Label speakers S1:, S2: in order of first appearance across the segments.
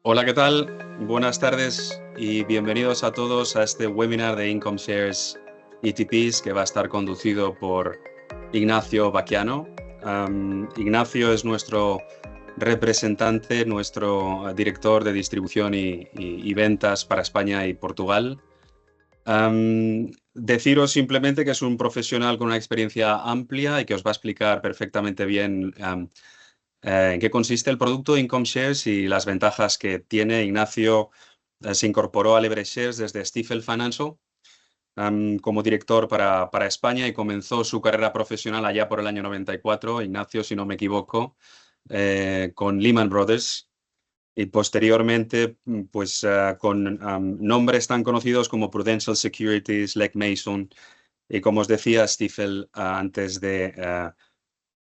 S1: Hola, ¿qué tal? Buenas tardes y bienvenidos a todos a este webinar de Income Shares ETPs que va a estar conducido por Ignacio Baquiano. Ignacio es nuestro representante, nuestro director de distribución y ventas para España y Portugal. Deciros simplemente que es un profesional con una experiencia amplia y que os va a explicar perfectamente bien en qué consiste el producto Income Shares y las ventajas que tiene. Ignacio se incorporó a Leverage Shares desde Stifel Financial como director para España y comenzó su carrera profesional allá por el año 94, Ignacio, si no me equivoco, con Lehman Brothers y posteriormente con nombres tan conocidos como Prudential Securities, Legg Mason y, como os decía, Stifel antes de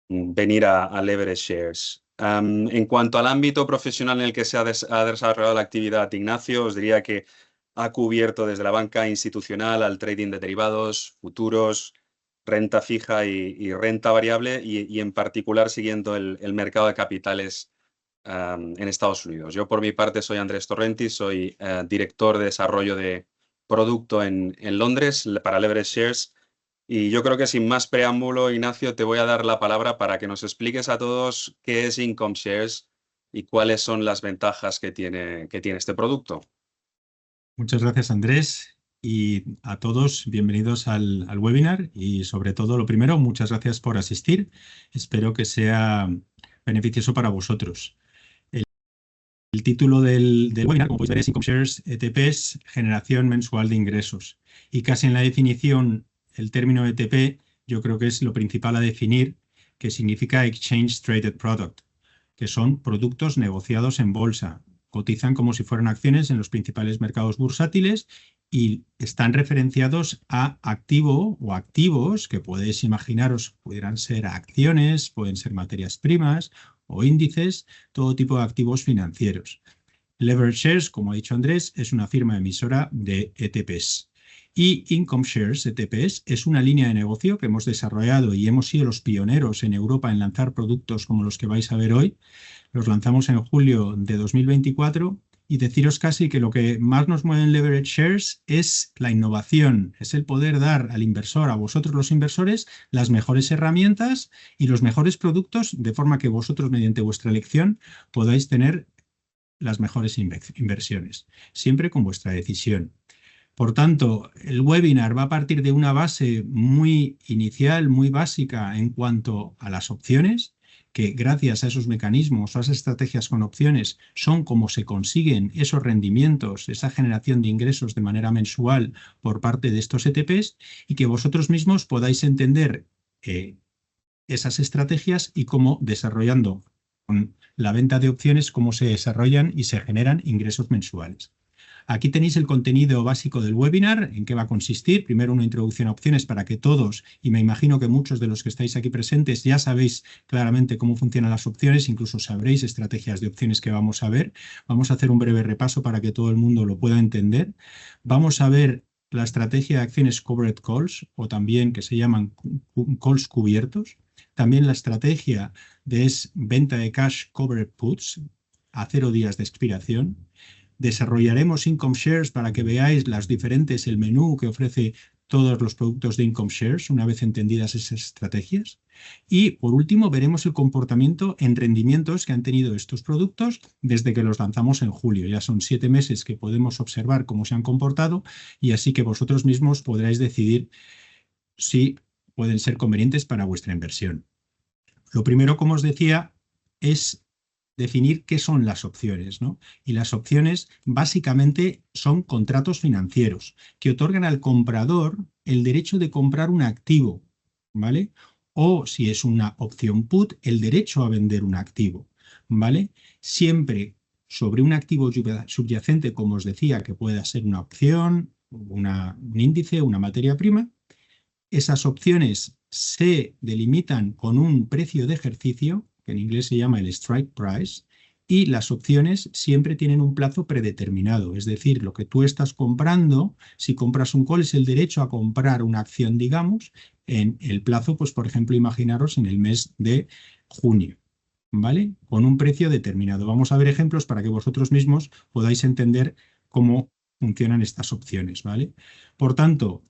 S1: venir a Leverage Shares. En cuanto al ámbito profesional en el que se ha desarrollado la actividad, Ignacio, os diría que ha cubierto desde la banca institucional al trading de derivados, futuros, renta fija y renta variable y en particular siguiendo el mercado de capitales en Estados Unidos. Yo por mi parte soy Andrés Torrenti, soy director de desarrollo de producto en Londres para Leverage Shares. Y yo creo que sin más preámbulo, Ignacio, te voy a dar la palabra para que nos expliques a todos qué es Income Shares y cuáles son las ventajas que tiene este producto.
S2: Muchas gracias, Andrés, y a todos bienvenidos al webinar y sobre todo, lo primero, muchas gracias por asistir. Espero que sea beneficioso para vosotros. El título del webinar, como podéis ver, es Income Shares ETPs, generación mensual de ingresos. Y casi en la definición, el término ETP, yo creo que es lo principal a definir, que significa Exchange Traded Product, que son productos negociados en bolsa. Cotizan como si fueran acciones en los principales mercados bursátiles y están referenciados a activo o activos que podéis imaginaros pudieran ser acciones, pueden ser materias primas o índices, todo tipo de activos financieros. Leverage Shares, como ha dicho Andrés, es una firma emisora de ETPs. Y Income Shares ETPs es una línea de negocio que hemos desarrollado y hemos sido los pioneros en Europa en lanzar productos como los que vais a ver hoy. Los lanzamos en julio de 2024 y deciros casi que lo que más nos mueve en Leverage Shares es la innovación, es el poder dar al inversor, a vosotros los inversores, las mejores herramientas y los mejores productos de forma que vosotros, mediante vuestra elección, podáis tener las mejores inversiones, siempre con vuestra decisión. Por tanto, el webinar va a partir de una base muy inicial, muy básica en cuanto a las opciones, que gracias a esos mecanismos o a esas estrategias con opciones son como se consiguen esos rendimientos, esa generación de ingresos de manera mensual por parte de estos ETPs y que vosotros mismos podáis entender esas estrategias y cómo desarrollando con la venta de opciones, cómo se desarrollan y se generan ingresos mensuales. Aquí tenéis el contenido básico del webinar, en qué va a consistir. Primero, una introducción a opciones para que todos, y me imagino que muchos de los que estáis aquí presentes ya sabéis claramente cómo funcionan las opciones, incluso sabréis estrategias de opciones que vamos a ver. Vamos a hacer un breve repaso para que todo el mundo lo pueda entender. Vamos a ver la estrategia de acciones covered calls, o también que se llaman calls cubiertos. También la estrategia de venta de cash covered puts a 0 días de expiración. Desarrollaremos Income Shares para que veáis el menú que ofrece todos los productos de Income Shares, una vez entendidas esas estrategias. Y, por último, veremos el comportamiento en rendimientos que han tenido estos productos desde que los lanzamos en julio. Ya son 7 meses que podemos observar cómo se han comportado y así que vosotros mismos podréis decidir si pueden ser convenientes para vuestra inversión. Lo primero, como os decía, es definir qué son las opciones, ¿no? Y las opciones básicamente son contratos financieros que otorgan al comprador el derecho de comprar un activo, ¿vale? O si es una opción put, el derecho a vender un activo, ¿vale? Siempre sobre un activo subyacente, como os decía, que pueda ser una opción, un índice, una materia prima. Esas opciones se delimitan con un precio de ejercicio, que en inglés se llama el strike price, y las opciones siempre tienen un plazo predeterminado. Es decir, lo que tú estás comprando, si compras un call, es el derecho a comprar una acción, digamos, en el plazo, pues por ejemplo, imaginaros en el mes de junio. ¿vale? Con un precio determinado. Vamos a ver ejemplos para que vosotros mismos podáis entender cómo funcionan estas opciones, ¿vale? Por tanto,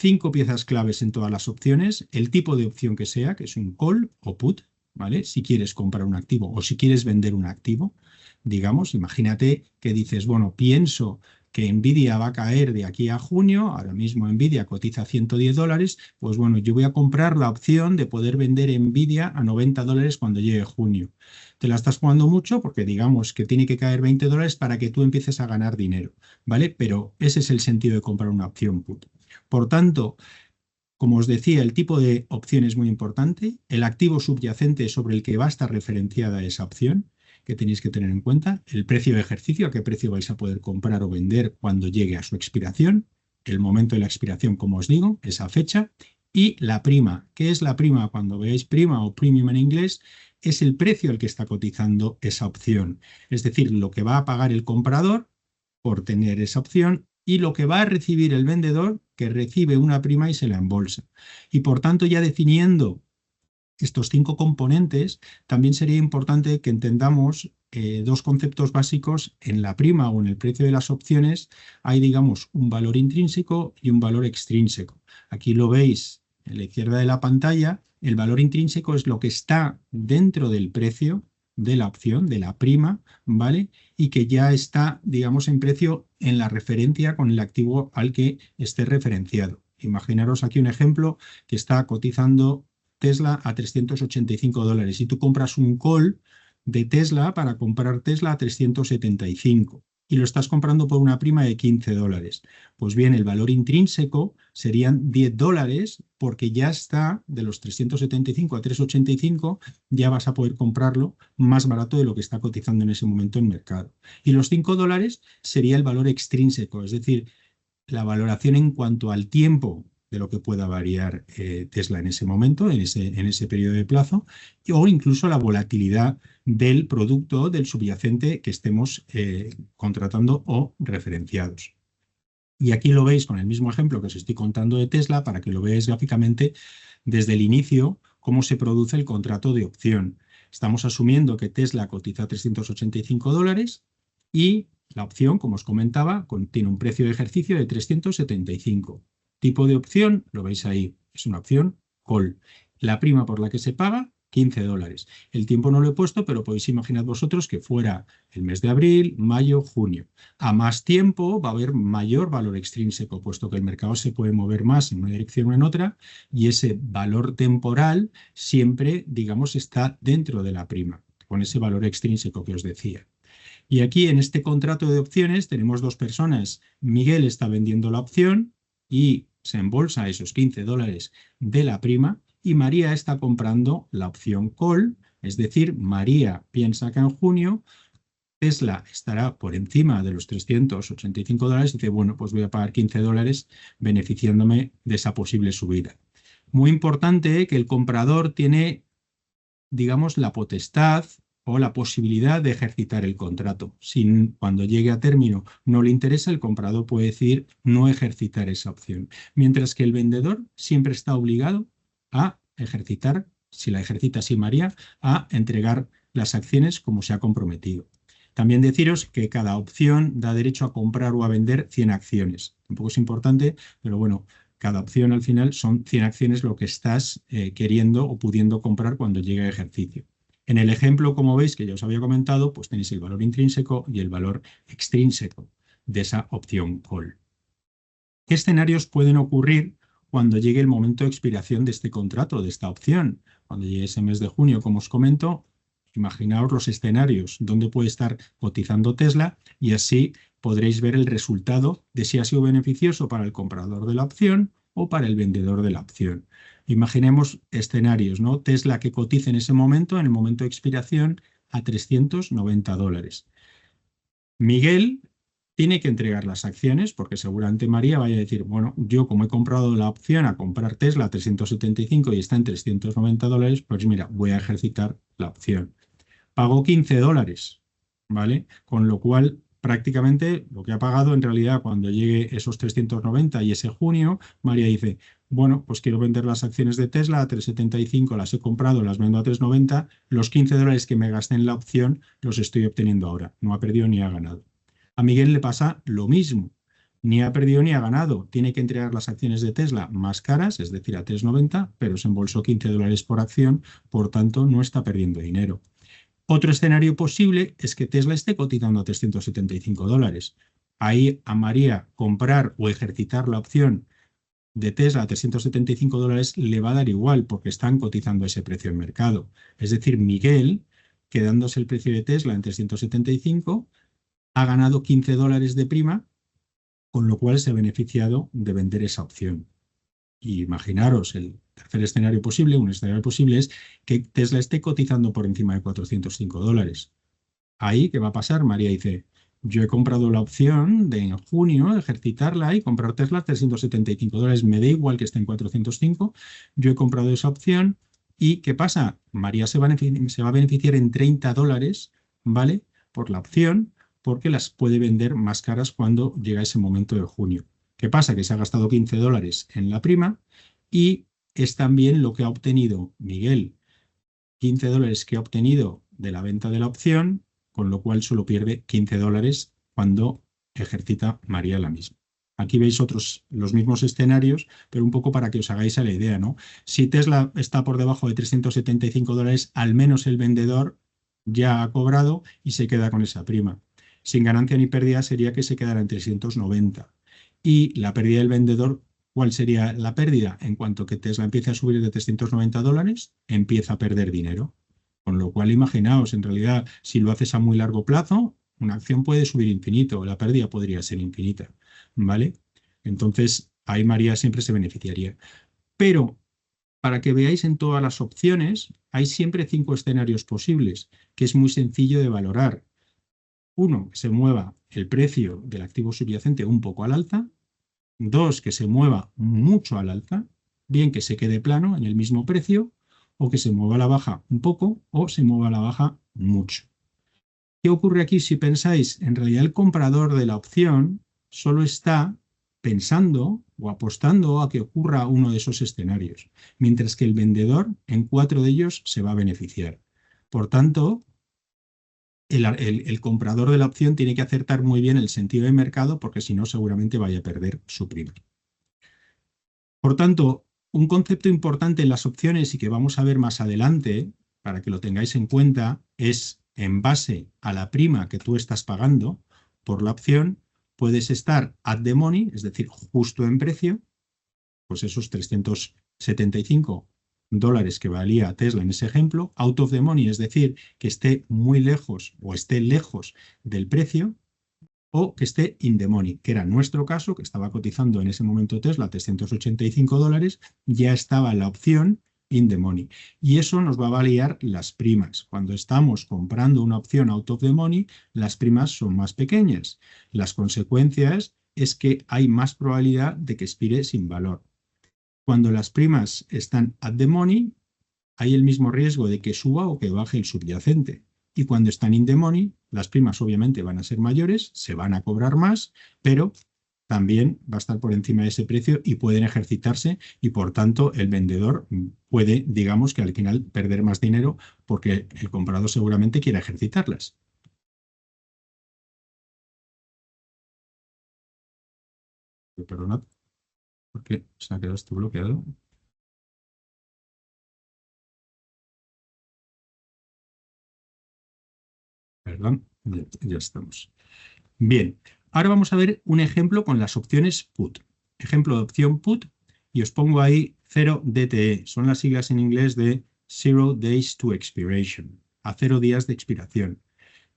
S2: 5 piezas claves en todas las opciones, el tipo de opción que sea, que es un call o put, ¿vale? Si quieres comprar un activo o si quieres vender un activo, digamos, imagínate que dices, bueno, pienso que Nvidia va a caer de aquí a junio, ahora mismo Nvidia cotiza $110, pues bueno, yo voy a comprar la opción de poder vender Nvidia a $90 cuando llegue junio. Te la estás jugando mucho porque digamos que tiene que caer $20 para que tú empieces a ganar dinero, ¿vale? Pero ese es el sentido de comprar una opción put. Por tanto, como os decía, el tipo de opción es muy importante, el activo subyacente sobre el que va a estar referenciada esa opción, que tenéis que tener en cuenta, el precio de ejercicio, a qué precio vais a poder comprar o vender cuando llegue a su expiración, el momento de la expiración, como os digo, esa fecha, y la prima. ¿Qué es la prima? Cuando veáis prima o premium en inglés, es el precio al que está cotizando esa opción. Es decir, lo que va a pagar el comprador por tener esa opción y lo que va a recibir el vendedor, que recibe una prima y se la embolsa. Y por tanto, ya definiendo estos 5 componentes, también sería importante que entendamos dos conceptos básicos. En la prima o en el precio de las opciones hay, digamos, un valor intrínseco y un valor extrínseco. Aquí lo veis en la izquierda de la pantalla. El valor intrínseco es lo que está dentro del precio de la opción, de la prima, ¿vale? Y que ya está, digamos, en precio en la referencia con el activo al que esté referenciado. Imaginaros aquí un ejemplo que está cotizando Tesla a $385 y tú compras un call de Tesla para comprar Tesla a 375 y lo estás comprando por una prima de $15. Pues bien, el valor intrínseco serían $10 porque ya está de los 375 a 385, ya vas a poder comprarlo más barato de lo que está cotizando en ese momento en mercado. Y los $5 sería el valor extrínseco, es decir, la valoración en cuanto al tiempo de lo que pueda variar Tesla en ese momento, en ese periodo de plazo, o incluso la volatilidad del producto, del subyacente que estemos contratando o referenciados. Y aquí lo veis con el mismo ejemplo que os estoy contando de Tesla para que lo veáis gráficamente desde el inicio cómo se produce el contrato de opción. Estamos asumiendo que Tesla cotiza $385 y la opción, como os comentaba, tiene un precio de ejercicio de 375. Tipo de opción, lo veis ahí, es una opción call. La prima por la que se paga, $15. El tiempo no lo he puesto, pero podéis imaginar vosotros que fuera el mes de abril, mayo, junio. A más tiempo va a haber mayor valor extrínseco, puesto que el mercado se puede mover más en una dirección o en otra, y ese valor temporal siempre, digamos, está dentro de la prima, con ese valor extrínseco que os decía. Y aquí en este contrato de opciones tenemos dos personas. Miguel está vendiendo la opción y se embolsa esos $15 de la prima y María está comprando la opción call, es decir, María piensa que en junio Tesla estará por encima de los $385 y dice, bueno, pues voy a pagar $15 beneficiándome de esa posible subida. Muy importante que el comprador tiene, digamos, la potestad o la posibilidad de ejercitar el contrato. Si cuando llegue a término no le interesa, el comprador puede decidir no ejercitar esa opción. Mientras que el vendedor siempre está obligado a ejercitar, si la ejercita así María, a entregar las acciones como se ha comprometido. También deciros que cada opción da derecho a comprar o a vender 100 acciones. Tampoco es importante, pero bueno, cada opción al final son 100 acciones lo que estás queriendo o pudiendo comprar cuando llegue a ejercicio. En el ejemplo, como veis, que ya os había comentado, pues tenéis el valor intrínseco y el valor extrínseco de esa opción call. ¿Qué escenarios pueden ocurrir cuando llegue el momento de expiración de este contrato, de esta opción? Cuando llegue ese mes de junio, como os comento, imaginaos los escenarios donde puede estar cotizando Tesla y así podréis ver el resultado de si ha sido beneficioso para el comprador de la opción o para el vendedor de la opción. Imaginemos escenarios, ¿no? Tesla que cotice en ese momento, en el momento de expiración, a $390. Miguel tiene que entregar las acciones porque seguramente María vaya a decir, bueno, yo como he comprado la opción a comprar Tesla a 375 y está en $390, pues mira, voy a ejercitar la opción. Pagó $15, ¿vale? Con lo cual prácticamente lo que ha pagado en realidad cuando llegue esos 390 y ese junio, María dice, bueno, pues quiero vender las acciones de Tesla a 3,75, las he comprado, las vendo a 3,90, los $15 que me gasté en la opción los estoy obteniendo ahora, no ha perdido ni ha ganado. A Miguel le pasa lo mismo, ni ha perdido ni ha ganado, tiene que entregar las acciones de Tesla más caras, es decir, a 3,90, pero se embolsó $15 por acción, por tanto no está perdiendo dinero. Otro escenario posible es que Tesla esté cotizando a $375. Ahí a María comprar o ejercitar la opción de Tesla a $375 le va a dar igual porque están cotizando ese precio en mercado. Es decir, Miguel, quedándose el precio de Tesla en 375, ha ganado $15 de prima, con lo cual se ha beneficiado de vender esa opción. Y imaginaros, el tercer escenario posible, un escenario posible es que Tesla esté cotizando por encima de $405. Ahí, ¿qué va a pasar? María dice, yo he comprado la opción de en junio ejercitarla y comprar Tesla a $375. Me da igual que esté en 405. Yo he comprado esa opción y ¿qué pasa? María se va a beneficiar en $30, ¿vale? Por la opción, porque las puede vender más caras cuando llega ese momento de junio. ¿Qué pasa? Que se ha gastado $15 en la prima y es también lo que ha obtenido Miguel, $15 que ha obtenido de la venta de la opción, con lo cual solo pierde $15 cuando ejercita María la misma. Aquí veis los mismos escenarios, pero un poco para que os hagáis a la idea, ¿no? Si Tesla está por debajo de $375, al menos el vendedor ya ha cobrado y se queda con esa prima. Sin ganancia ni pérdida sería que se quedara en 390. Y la pérdida del vendedor, ¿cuál sería la pérdida? En cuanto que Tesla empiece a subir de $390, empieza a perder dinero. Con lo cual, imaginaos, en realidad, si lo haces a muy largo plazo, una acción puede subir infinito, la pérdida podría ser infinita, ¿vale? Entonces, ahí María siempre se beneficiaría. Pero, para que veáis en todas las opciones, hay siempre 5 escenarios posibles, que es muy sencillo de valorar. Uno, que se mueva el precio del activo subyacente un poco al alza. Dos, que se mueva mucho al alza, bien que se quede plano en el mismo precio, o que se mueva a la baja un poco, o se mueva a la baja mucho. ¿Qué ocurre aquí si pensáis? En realidad el comprador de la opción solo está pensando o apostando a que ocurra uno de esos escenarios, mientras que el vendedor en 4 de ellos se va a beneficiar. Por tanto, el comprador de la opción tiene que acertar muy bien el sentido de mercado porque si no seguramente vaya a perder su prima. Por tanto, un concepto importante en las opciones y que vamos a ver más adelante, para que lo tengáis en cuenta, es en base a la prima que tú estás pagando por la opción, puedes estar at the money, es decir, justo en precio, pues esos $375 que valía Tesla en ese ejemplo, out of the money, es decir, que esté muy lejos o esté lejos del precio, o que esté in the money, que era nuestro caso, que estaba cotizando en ese momento Tesla $385, ya estaba la opción in the money. Y eso nos va a validar las primas. Cuando estamos comprando una opción out of the money, las primas son más pequeñas. Las consecuencias es que hay más probabilidad de que expire sin valor. Cuando las primas están at the money, hay el mismo riesgo de que suba o que baje el subyacente. Y cuando están in the money, las primas obviamente van a ser mayores, se van a cobrar más, pero también va a estar por encima de ese precio y pueden ejercitarse y por tanto el vendedor puede, digamos que al final perder más dinero porque el comprador seguramente quiere ejercitarlas. Perdonad, porque se ha quedado esto bloqueado. Perdón, ya estamos. Bien, ahora vamos a ver un ejemplo con las opciones put. Ejemplo de opción put y os pongo ahí 0 DTE. Son las siglas en inglés de Zero Days to Expiration, a 0 días de expiración.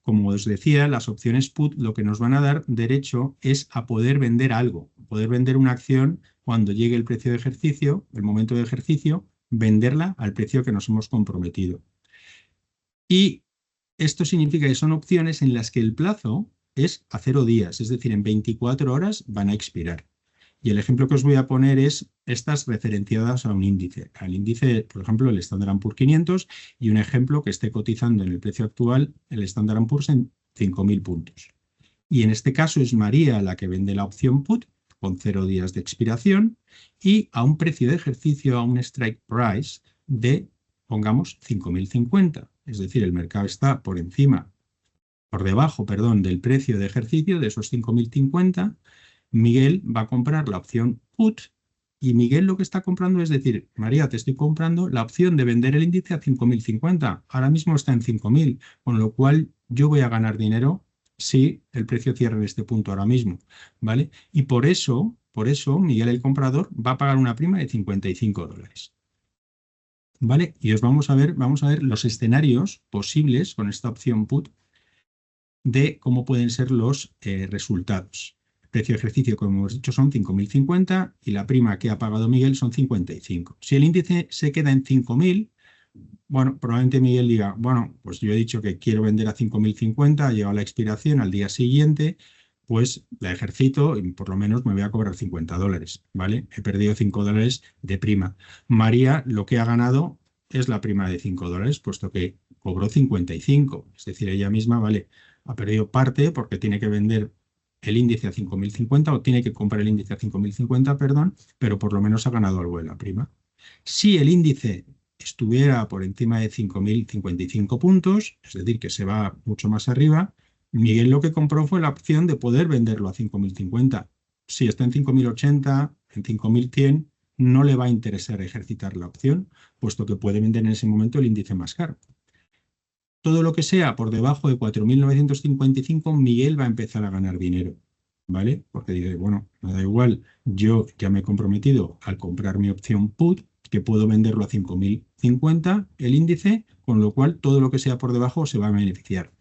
S2: Como os decía, las opciones put lo que nos van a dar derecho es a poder vender algo, poder vender una acción cuando llegue el precio de ejercicio, el momento de ejercicio, venderla al precio que nos hemos comprometido. Y esto significa que son opciones en las que el plazo es a 0 días, es decir, en 24 horas van a expirar. Y el ejemplo que os voy a poner es estas referenciadas a un índice. Al índice, por ejemplo, el Standard & Poor's 500 y un ejemplo que esté cotizando en el precio actual el Standard & Poor's en 5.000 puntos. Y en este caso es María la que vende la opción put con 0 días de expiración y a un precio de ejercicio, a un strike price de, pongamos, 5.050. Es decir, el mercado está por debajo, perdón, del precio de ejercicio de esos 5.050. Miguel va a comprar la opción put y Miguel lo que está comprando es decir, María, te estoy comprando la opción de vender el índice a 5.050. Ahora mismo está en 5.000, con lo cual yo voy a ganar dinero si el precio cierra en este punto ahora mismo, ¿vale? Y por eso Miguel el comprador va a pagar una prima de $55, ¿vale? Y vamos a ver los escenarios posibles con esta opción put de cómo pueden ser los resultados. El precio de ejercicio, como hemos dicho, son 5.050 y la prima que ha pagado Miguel son 55. Si el índice se queda en 5.000, bueno, probablemente Miguel diga, bueno, pues yo he dicho que quiero vender a 5.050, ha llegado la expiración al día siguiente, pues la ejercito y por lo menos me voy a cobrar $50, ¿vale? He perdido $5 de prima. María lo que ha ganado es la prima de $5, puesto que cobró 55. Es decir, ella misma, ¿vale? Ha perdido parte porque tiene que vender el índice a 5.050 o tiene que comprar el índice a 5.050, perdón, pero por lo menos ha ganado algo de la prima. Si el índice estuviera por encima de 5.055 puntos, es decir, que se va mucho más arriba, Miguel lo que compró fue la opción de poder venderlo a 5.050. Si está en 5.080, en 5.100, no le va a interesar ejercitar la opción, puesto que puede vender en ese momento el índice más caro. Todo lo que sea por debajo de 4.955, Miguel va a empezar a ganar dinero, ¿vale? Porque dice, bueno, me da igual, yo ya me he comprometido al comprar mi opción put, que puedo venderlo a 5.050 el índice, con lo cual todo lo que sea por debajo se va a beneficiar.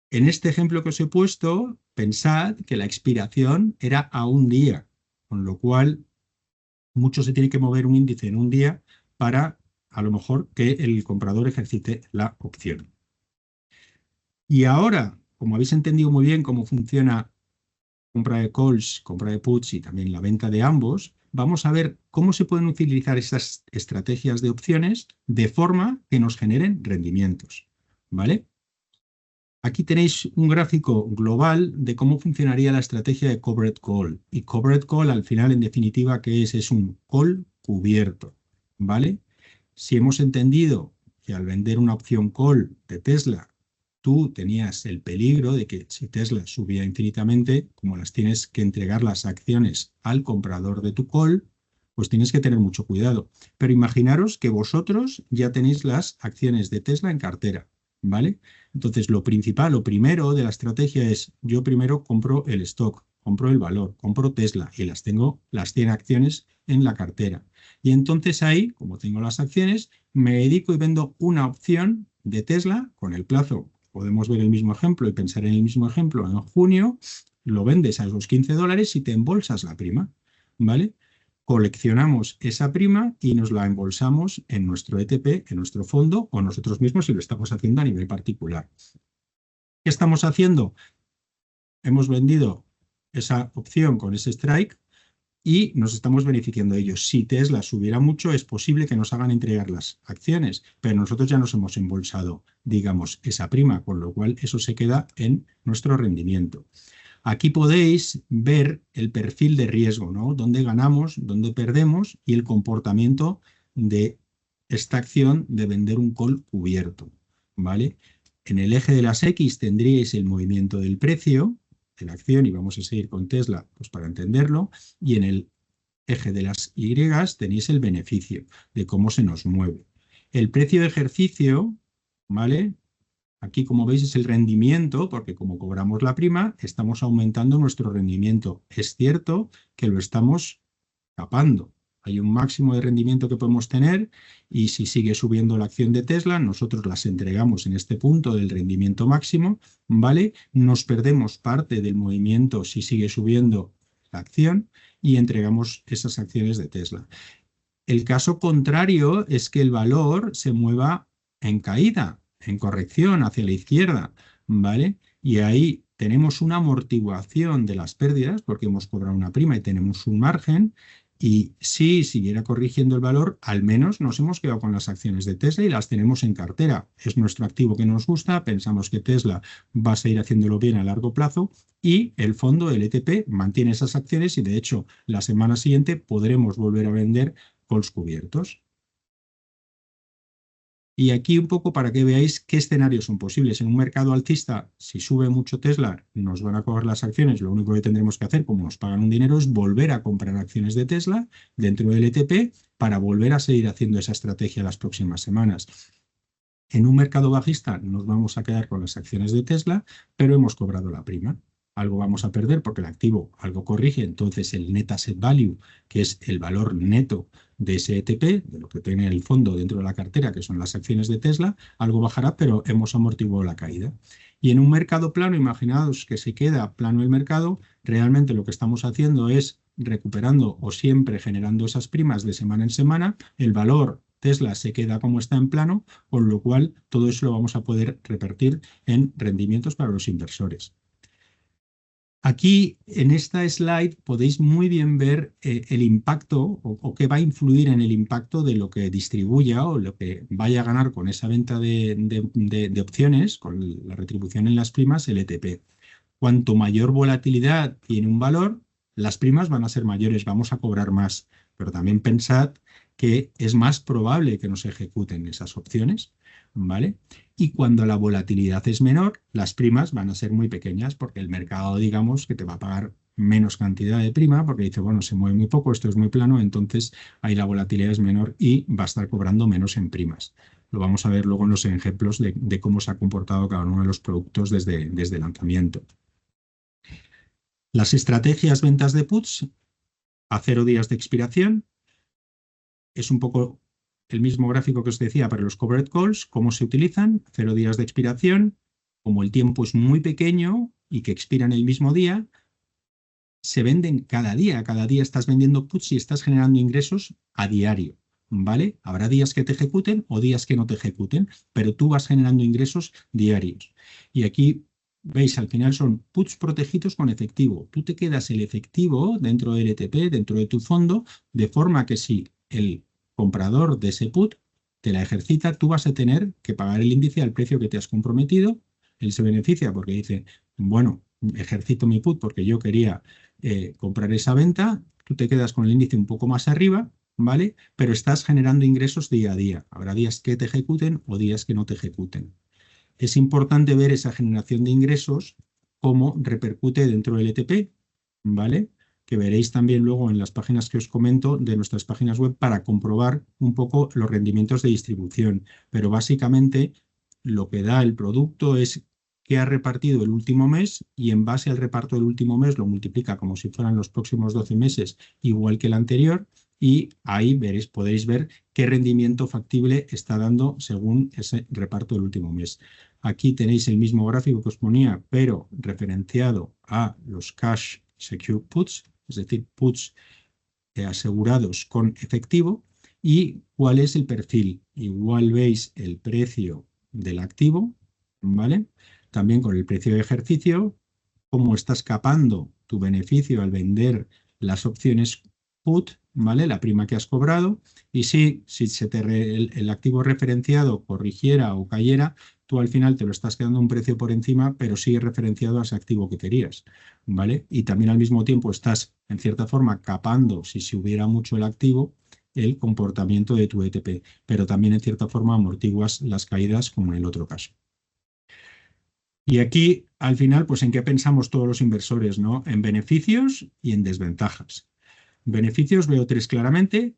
S2: En este ejemplo que os he puesto, pensad que la expiración era a un día, con lo cual mucho se tiene que mover un índice en un día para, a lo mejor, que el comprador ejercite la opción. Y ahora, como habéis entendido muy bien cómo funciona compra de calls, compra de puts y también la venta de ambos, vamos a ver cómo se pueden utilizar esas estrategias de opciones de forma que nos generen rendimientos, ¿vale? Aquí tenéis un gráfico global de cómo funcionaría la estrategia de covered call. Y covered call, al final, en definitiva, ¿qué es? Es un call cubierto, ¿vale? Si hemos entendido que al vender una opción call de Tesla, tú tenías el peligro de que si Tesla subía infinitamente, como las tienes que entregar las acciones al comprador de tu call, pues tienes que tener mucho cuidado. Pero imaginaros que vosotros ya tenéis las acciones de Tesla en cartera, ¿vale? Entonces, lo primero de la estrategia es, yo primero compro el stock, compro el valor, compro Tesla y las 100 acciones en la cartera. Y entonces ahí, como tengo las acciones, me dedico y vendo una opción de Tesla con el plazo. Podemos ver el mismo ejemplo y pensar en el mismo ejemplo en junio, lo vendes a esos $15 y te embolsas la prima, ¿vale? Coleccionamos esa prima y nos la embolsamos en nuestro ETP, en nuestro fondo o nosotros mismos si lo estamos haciendo a nivel particular. ¿Qué estamos haciendo? Hemos vendido esa opción con ese strike y nos estamos beneficiando de ellos. Si Tesla subiera mucho, es posible que nos hagan entregar las acciones, pero nosotros ya nos hemos embolsado, digamos, esa prima, con lo cual eso se queda en nuestro rendimiento. Aquí podéis ver el perfil de riesgo, ¿no? Dónde ganamos, dónde perdemos y el comportamiento de esta acción de vender un call cubierto, ¿vale? En el eje de las X tendríais el movimiento del precio de la acción y vamos a seguir con Tesla pues para entenderlo, y en el eje de las Y tenéis el beneficio de cómo se nos mueve. El precio de ejercicio, ¿vale? Aquí, como veis, es el rendimiento, porque como cobramos la prima, estamos aumentando nuestro rendimiento. Es cierto que lo estamos capando. Hay un máximo de rendimiento que podemos tener y si sigue subiendo la acción de Tesla, nosotros las entregamos en este punto del rendimiento máximo, ¿vale? Nos perdemos parte del movimiento si sigue subiendo la acción y entregamos esas acciones de Tesla. El caso contrario es que el valor se mueva en caída, en corrección hacia la izquierda, ¿vale? Y ahí tenemos una amortiguación de las pérdidas porque hemos cobrado una prima y tenemos un margen Y si siguiera corrigiendo el valor, al menos nos hemos quedado con las acciones de Tesla y las tenemos en cartera. Es nuestro activo que nos gusta, pensamos que Tesla va a seguir haciéndolo bien a largo plazo y el fondo, el ETP, mantiene esas acciones y de hecho la semana siguiente podremos volver a vender calls cubiertos. Y aquí un poco para que veáis qué escenarios son posibles. En un mercado alcista, si sube mucho Tesla, nos van a coger las acciones. Lo único que tendremos que hacer, como nos pagan un dinero, es volver a comprar acciones de Tesla dentro del ETP para volver a seguir haciendo esa estrategia las próximas semanas. En un mercado bajista nos vamos a quedar con las acciones de Tesla, pero hemos cobrado la prima. Algo vamos a perder porque el activo algo corrige, entonces el net asset value, que es el valor neto de ese ETP, de lo que tiene el fondo dentro de la cartera, que son las acciones de Tesla, algo bajará, pero hemos amortiguado la caída. Y en un mercado plano, imaginaos que se queda plano el mercado, realmente lo que estamos haciendo es recuperando o siempre generando esas primas de semana en semana, el valor Tesla se queda como está en plano, con lo cual todo eso lo vamos a poder repartir en rendimientos para los inversores. Aquí en esta slide podéis muy bien ver el impacto o qué va a influir en el impacto de lo que distribuya o lo que vaya a ganar con esa venta de opciones, con la retribución en las primas, el ETP. Cuanto mayor volatilidad tiene un valor, las primas van a ser mayores, vamos a cobrar más. Pero también pensad que es más probable que no se ejecuten esas opciones, ¿vale? Y cuando la volatilidad es menor, las primas van a ser muy pequeñas porque el mercado, digamos, que te va a pagar menos cantidad de prima porque dice, bueno, se mueve muy poco, esto es muy plano, entonces ahí la volatilidad es menor y va a estar cobrando menos en primas. Lo vamos a ver luego en los ejemplos de cómo se ha comportado cada uno de los productos desde el lanzamiento. Las estrategias ventas de puts a 0 días de expiración es un poco el mismo gráfico que os decía para los covered calls, cómo se utilizan, 0 días de expiración, como el tiempo es muy pequeño y que expiran el mismo día, se venden cada día estás vendiendo puts y estás generando ingresos a diario, ¿vale? Habrá días que te ejecuten o días que no te ejecuten, pero tú vas generando ingresos diarios. Y aquí veis, al final son puts protegidos con efectivo. Tú te quedas el efectivo dentro del ETP, dentro de tu fondo, de forma que si el comprador de ese put te la ejercita, tú vas a tener que pagar el índice al precio que te has comprometido. Él se beneficia porque dice, bueno, ejercito mi put porque yo quería comprar esa venta, tú te quedas con el índice un poco más arriba, ¿vale? Pero estás generando ingresos día a día. Habrá días que te ejecuten o días que no te ejecuten. Es importante ver esa generación de ingresos, cómo repercute dentro del ETP, ¿vale? Que veréis también luego en las páginas que os comento de nuestras páginas web para comprobar un poco los rendimientos de distribución. Pero básicamente lo que da el producto es que ha repartido el último mes y en base al reparto del último mes lo multiplica como si fueran los próximos 12 meses, igual que el anterior, y ahí podéis ver qué rendimiento factible está dando según ese reparto del último mes. Aquí tenéis el mismo gráfico que os ponía, pero referenciado a los cash secure puts, es decir, puts asegurados con efectivo, y cuál es el perfil. Igual veis el precio del activo, ¿vale? También con el precio de ejercicio, cómo está escapando tu beneficio al vender las opciones put, ¿vale? La prima que has cobrado, y si el activo referenciado corrigiera o cayera, tú al final te lo estás quedando un precio por encima, pero sigue referenciado a ese activo que querías, ¿vale? Y también al mismo tiempo estás, en cierta forma, capando, si se hubiera mucho el activo, el comportamiento de tu ETP, pero también en cierta forma amortiguas las caídas como en el otro caso. Y aquí, al final, pues en qué pensamos todos los inversores, ¿no? En beneficios y en desventajas. Beneficios veo 3 claramente.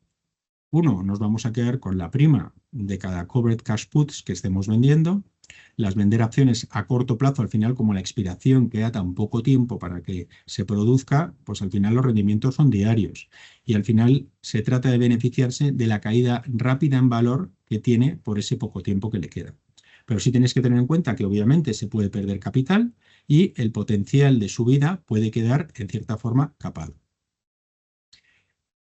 S2: 1, nos vamos a quedar con la prima de cada covered cash puts que estemos vendiendo. Las vender acciones a corto plazo, al final, como la expiración queda tan poco tiempo para que se produzca, pues al final los rendimientos son diarios. Y al final se trata de beneficiarse de la caída rápida en valor que tiene por ese poco tiempo que le queda. Pero sí tenéis que tener en cuenta que obviamente se puede perder capital y el potencial de subida puede quedar en cierta forma capado.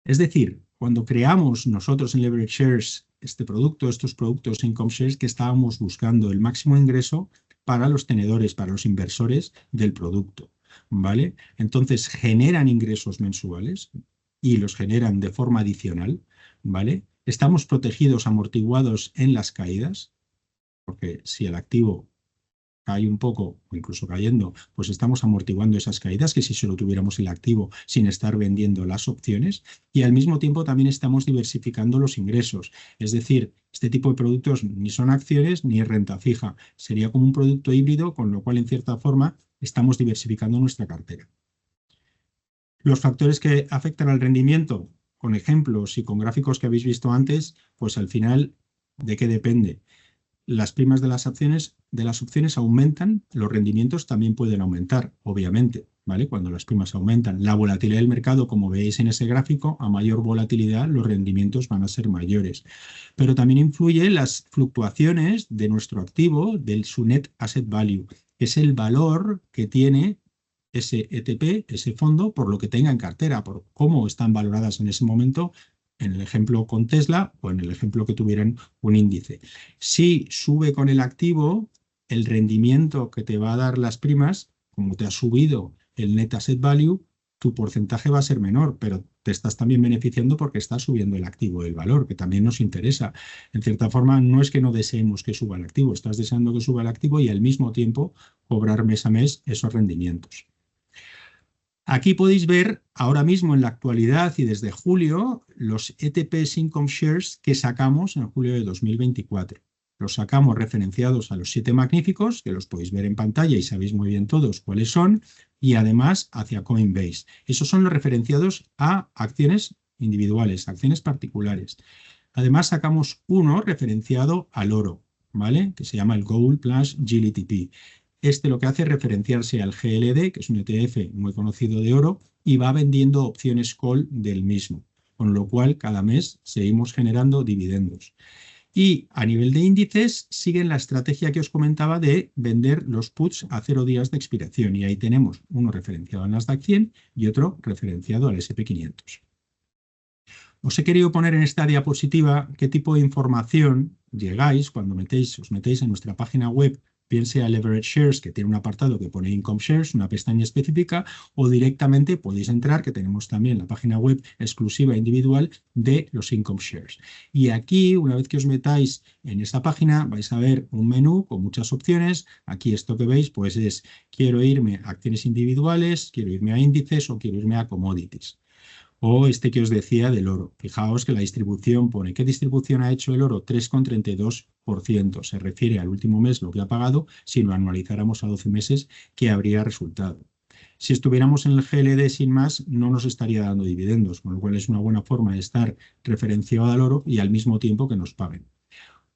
S2: Es decir, cuando creamos nosotros en Leverage Shares estos productos Income Shares, que estábamos buscando el máximo ingreso para los tenedores, para los inversores del producto, ¿vale? Entonces generan ingresos mensuales, y los generan de forma adicional, ¿vale? Estamos protegidos, amortiguados en las caídas, porque si el activo cae un poco o incluso cayendo, pues estamos amortiguando esas caídas que si solo tuviéramos el activo sin estar vendiendo las opciones, y al mismo tiempo también estamos diversificando los ingresos. Es decir, este tipo de productos ni son acciones ni es renta fija. Sería como un producto híbrido, con lo cual en cierta forma estamos diversificando nuestra cartera. Los factores que afectan al rendimiento, con ejemplos y con gráficos que habéis visto antes, pues al final, ¿de qué depende? Las primas de las opciones aumentan, los rendimientos también pueden aumentar, obviamente, ¿vale? Cuando las primas aumentan. La volatilidad del mercado, como veis en ese gráfico, a mayor volatilidad los rendimientos van a ser mayores. Pero también influyen las fluctuaciones de nuestro activo, su net asset value, que es el valor que tiene ese ETP, ese fondo, por lo que tenga en cartera, por cómo están valoradas en ese momento, en el ejemplo con Tesla o en el ejemplo que tuvieran un índice. Si sube con el activo, el rendimiento que te va a dar las primas, como te ha subido el net asset value, tu porcentaje va a ser menor, pero te estás también beneficiando porque está subiendo el activo, el valor, que también nos interesa. En cierta forma, no es que no deseemos que suba el activo, estás deseando que suba el activo y al mismo tiempo cobrar mes a mes esos rendimientos. Aquí podéis ver ahora mismo en la actualidad y desde julio los ETPs Income Shares que sacamos en julio de 2024. Los sacamos referenciados a los 7 magníficos, que los podéis ver en pantalla y sabéis muy bien todos cuáles son, y además hacia Coinbase. Esos son los referenciados a acciones individuales, acciones particulares. Además sacamos uno referenciado al oro, ¿vale? Que se llama el Gold Plus GLTP. Este lo que hace es referenciarse al GLD, que es un ETF muy conocido de oro, y va vendiendo opciones call del mismo, con lo cual cada mes seguimos generando dividendos. Y a nivel de índices siguen la estrategia que os comentaba de vender los puts a 0 días de expiración, y ahí tenemos uno referenciado al Nasdaq 100 y otro referenciado al S&P 500. Os he querido poner en esta diapositiva qué tipo de información llegáis cuando os metéis en nuestra página web, bien sea Leverage Shares, que tiene un apartado que pone Income Shares, una pestaña específica, o directamente podéis entrar, que tenemos también la página web exclusiva individual de los Income Shares. Y aquí, una vez que os metáis en esta página, vais a ver un menú con muchas opciones. Aquí esto que veis, pues es, quiero irme a acciones individuales, quiero irme a índices o quiero irme a commodities. O este que os decía del oro. Fijaos que la distribución pone, ¿qué distribución ha hecho el oro? 3,32%. Se refiere al último mes lo que ha pagado. Si lo anualizáramos a 12 meses, ¿qué habría resultado? Si estuviéramos en el GLD sin más, no nos estaría dando dividendos, con lo cual es una buena forma de estar referenciado al oro y al mismo tiempo que nos paguen.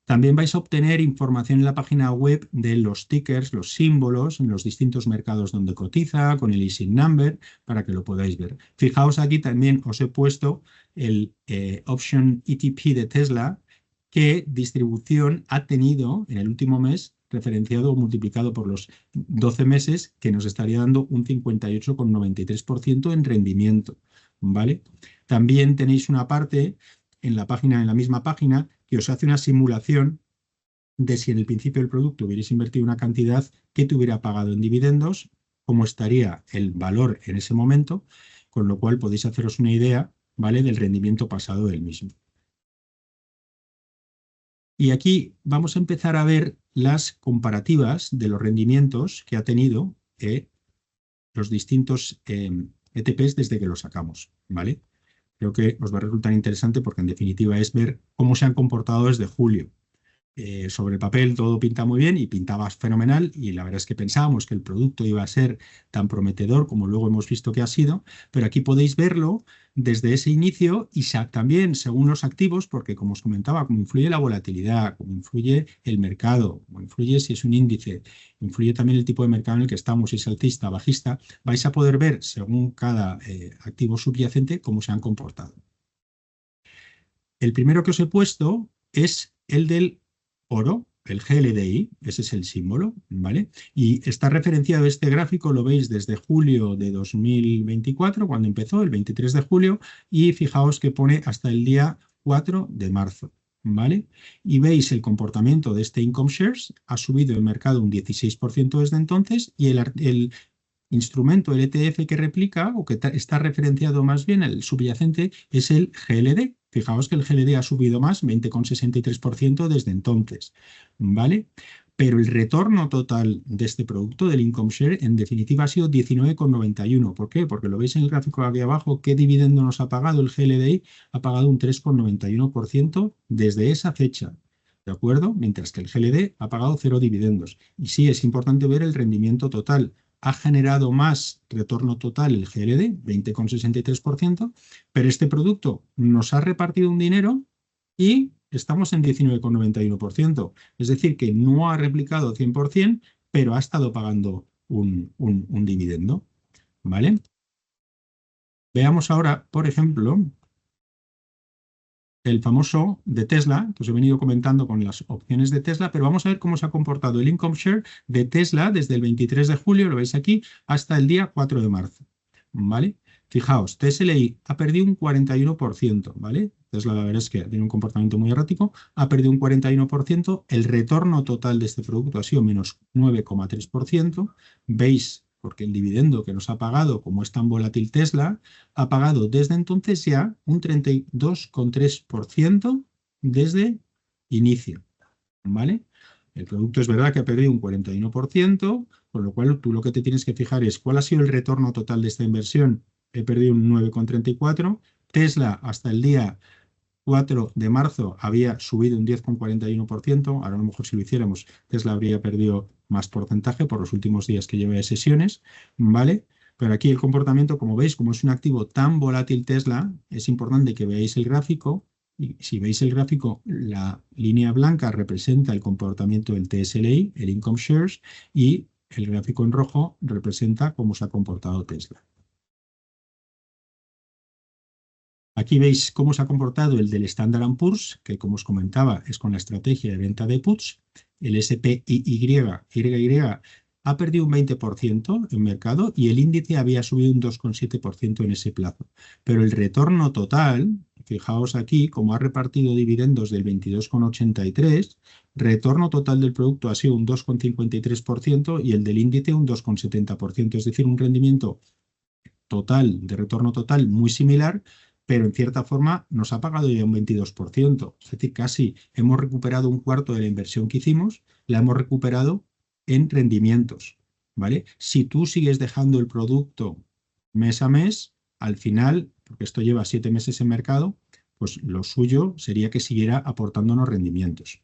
S2: También vais a obtener información en la página web de los tickers, los símbolos en los distintos mercados donde cotiza, con el ISIN number, para que lo podáis ver. Fijaos, aquí también os he puesto el Option ETP de Tesla, qué distribución ha tenido en el último mes, referenciado o multiplicado por los 12 meses, que nos estaría dando un 58,93% en rendimiento, ¿vale? También tenéis una parte en la misma página, que os hace una simulación de si en el principio del producto hubierais invertido una cantidad que te hubiera pagado en dividendos, cómo estaría el valor en ese momento, con lo cual podéis haceros una idea, ¿vale?, del rendimiento pasado del mismo. Y aquí vamos a empezar a ver las comparativas de los rendimientos que ha tenido los distintos ETPs desde que los sacamos, ¿vale? Creo que os va a resultar interesante porque en definitiva es ver cómo se han comportado desde julio. Sobre el papel todo pinta muy bien y pintaba fenomenal, y la verdad es que pensábamos que el producto iba a ser tan prometedor como luego hemos visto que ha sido, pero aquí podéis verlo desde ese inicio y también según los activos, porque como os comentaba, como influye la volatilidad, como influye el mercado, como influye si es un índice, influye también el tipo de mercado en el que estamos, si es alcista, bajista, vais a poder ver según cada activo subyacente cómo se han comportado. El primero que os he puesto es el del oro, el GLDI, ese es el símbolo, ¿vale? Y está referenciado este gráfico, lo veis desde julio de 2024, cuando empezó, el 23 de julio, y fijaos que pone hasta el día 4 de marzo, ¿vale? Y veis el comportamiento de este Income Shares, ha subido el mercado un 16% desde entonces, y el instrumento, el ETF que replica o que está referenciado más bien, el subyacente, es el GLD. Fijaos que el GLD ha subido más, 20,63% desde entonces, ¿vale? Pero el retorno total de este producto, del Income Share, en definitiva ha sido 19,91. ¿Por qué? Porque lo veis en el gráfico aquí abajo, ¿qué dividendo nos ha pagado el GLDI? Ha pagado un 3,91% desde esa fecha. ¿De acuerdo? Mientras que el GLD ha pagado 0 dividendos. Y sí, es importante ver el rendimiento total. Ha generado más retorno total el GLD, 20,63%, pero este producto nos ha repartido un dinero y estamos en 19,91%. Es decir, que no ha replicado 100%, pero ha estado pagando un dividendo. ¿Vale? Veamos ahora, por ejemplo, el famoso de Tesla, que os he venido comentando con las opciones de Tesla, pero vamos a ver cómo se ha comportado el Income Share de Tesla desde el 23 de julio, lo veis aquí, hasta el día 4 de marzo. ¿Vale? Fijaos, TSLI ha perdido un 41%, ¿vale? Tesla la verdad es que tiene un comportamiento muy errático, ha perdido un 41%, el retorno total de este producto ha sido menos 9,3%, veis, porque el dividendo que nos ha pagado, como es tan volátil Tesla, ha pagado desde entonces ya un 32,3% desde inicio, ¿vale? El producto es verdad que ha perdido un 41%, con lo cual tú lo que te tienes que fijar es cuál ha sido el retorno total de esta inversión. He perdido un 9,34%. Tesla hasta el día 4 de marzo había subido un 10,41%. Ahora a lo mejor si lo hiciéramos, Tesla habría perdido más porcentaje por los últimos días que lleva de sesiones, ¿vale? Pero aquí el comportamiento, como veis, como es un activo tan volátil Tesla, es importante que veáis el gráfico. Y si veis el gráfico, la línea blanca representa el comportamiento del TSLI, el Income Shares, y el gráfico en rojo representa cómo se ha comportado Tesla. Aquí veis cómo se ha comportado el del Standard & Poor's, que como os comentaba es con la estrategia de venta de puts. El SPY ha perdido un 20% en mercado y el índice había subido un 2,7% en ese plazo. Pero el retorno total, fijaos aquí, como ha repartido dividendos del 22,83%, retorno total del producto ha sido un 2,53% y el del índice un 2,70%. Es decir, un rendimiento total, de retorno total muy similar, pero en cierta forma nos ha pagado ya un 22%. Es decir, casi hemos recuperado un cuarto de la inversión que hicimos, la hemos recuperado en rendimientos, ¿vale? Si tú sigues dejando el producto mes a mes, al final, porque esto lleva 7 meses en mercado, pues lo suyo sería que siguiera aportándonos rendimientos.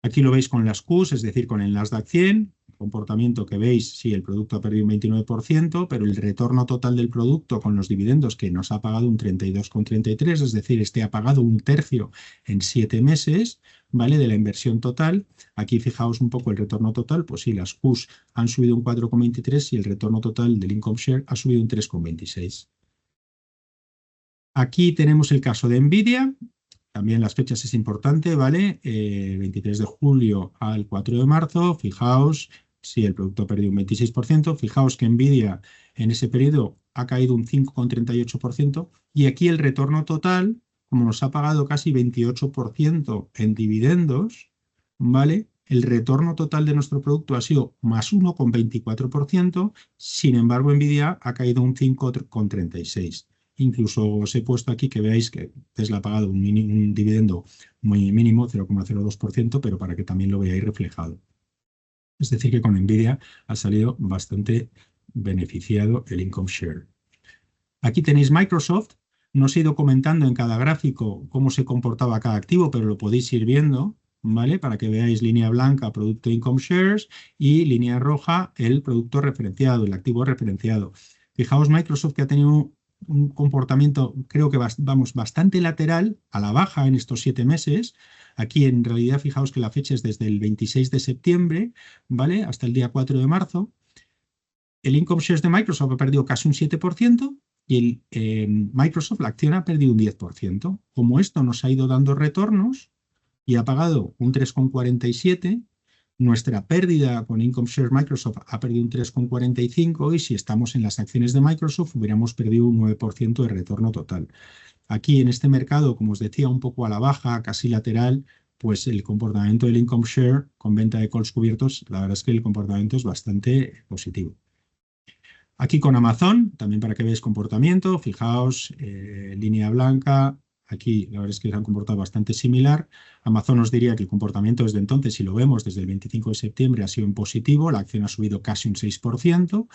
S2: Aquí lo veis con las Qs, es decir, con el Nasdaq 100, comportamiento que veis, sí, el producto ha perdido un 29%, pero el retorno total del producto con los dividendos que nos ha pagado un 32,33%, es decir, este ha pagado un tercio en 7 meses, ¿vale? De la inversión total. Aquí fijaos un poco el retorno total, pues sí, las Qs han subido un 4,23% y el retorno total del Income Share ha subido un 3,26%. Aquí tenemos el caso de Nvidia. También las fechas es importante, ¿vale? 23 de julio al 4 de marzo, fijaos, si el producto ha perdido un 26%, fijaos que Nvidia en ese periodo ha caído un 5,38% y aquí el retorno total, como nos ha pagado casi 28% en dividendos, ¿vale? El retorno total de nuestro producto ha sido más 1,24%, sin embargo Nvidia ha caído un 5,36%. Incluso os he puesto aquí que veáis que Tesla ha pagado un dividendo muy mínimo, 0,02%, pero para que también lo veáis reflejado. Es decir, que con Nvidia ha salido bastante beneficiado el Income Share. Aquí tenéis Microsoft. No os he ido comentando en cada gráfico cómo se comportaba cada activo, pero lo podéis ir viendo, ¿vale? Para que veáis línea blanca, producto Income Shares, y línea roja, el producto referenciado, el activo referenciado. Fijaos, Microsoft que ha tenido un comportamiento, creo que vamos, bastante lateral a la baja en estos 7 meses. Aquí en realidad fijaos que la fecha es desde el 26 de septiembre, ¿vale? Hasta el día 4 de marzo. El Income Shares de Microsoft ha perdido casi un 7% y Microsoft, la acción, ha perdido un 10%. Como esto nos ha ido dando retornos y ha pagado un 3,47%, nuestra pérdida con Income Share Microsoft ha perdido un 3,45% y si estamos en las acciones de Microsoft hubiéramos perdido un 9% de retorno total. Aquí en este mercado, como os decía, un poco a la baja, casi lateral, pues el comportamiento del Income Share con venta de calls cubiertos, la verdad es que el comportamiento es bastante positivo. Aquí con Amazon, también para que veáis comportamiento, fijaos, línea blanca, aquí la verdad es que se han comportado bastante similar. Amazon os diría que el comportamiento desde entonces, si lo vemos desde el 25 de septiembre, ha sido en positivo, la acción ha subido casi un 6%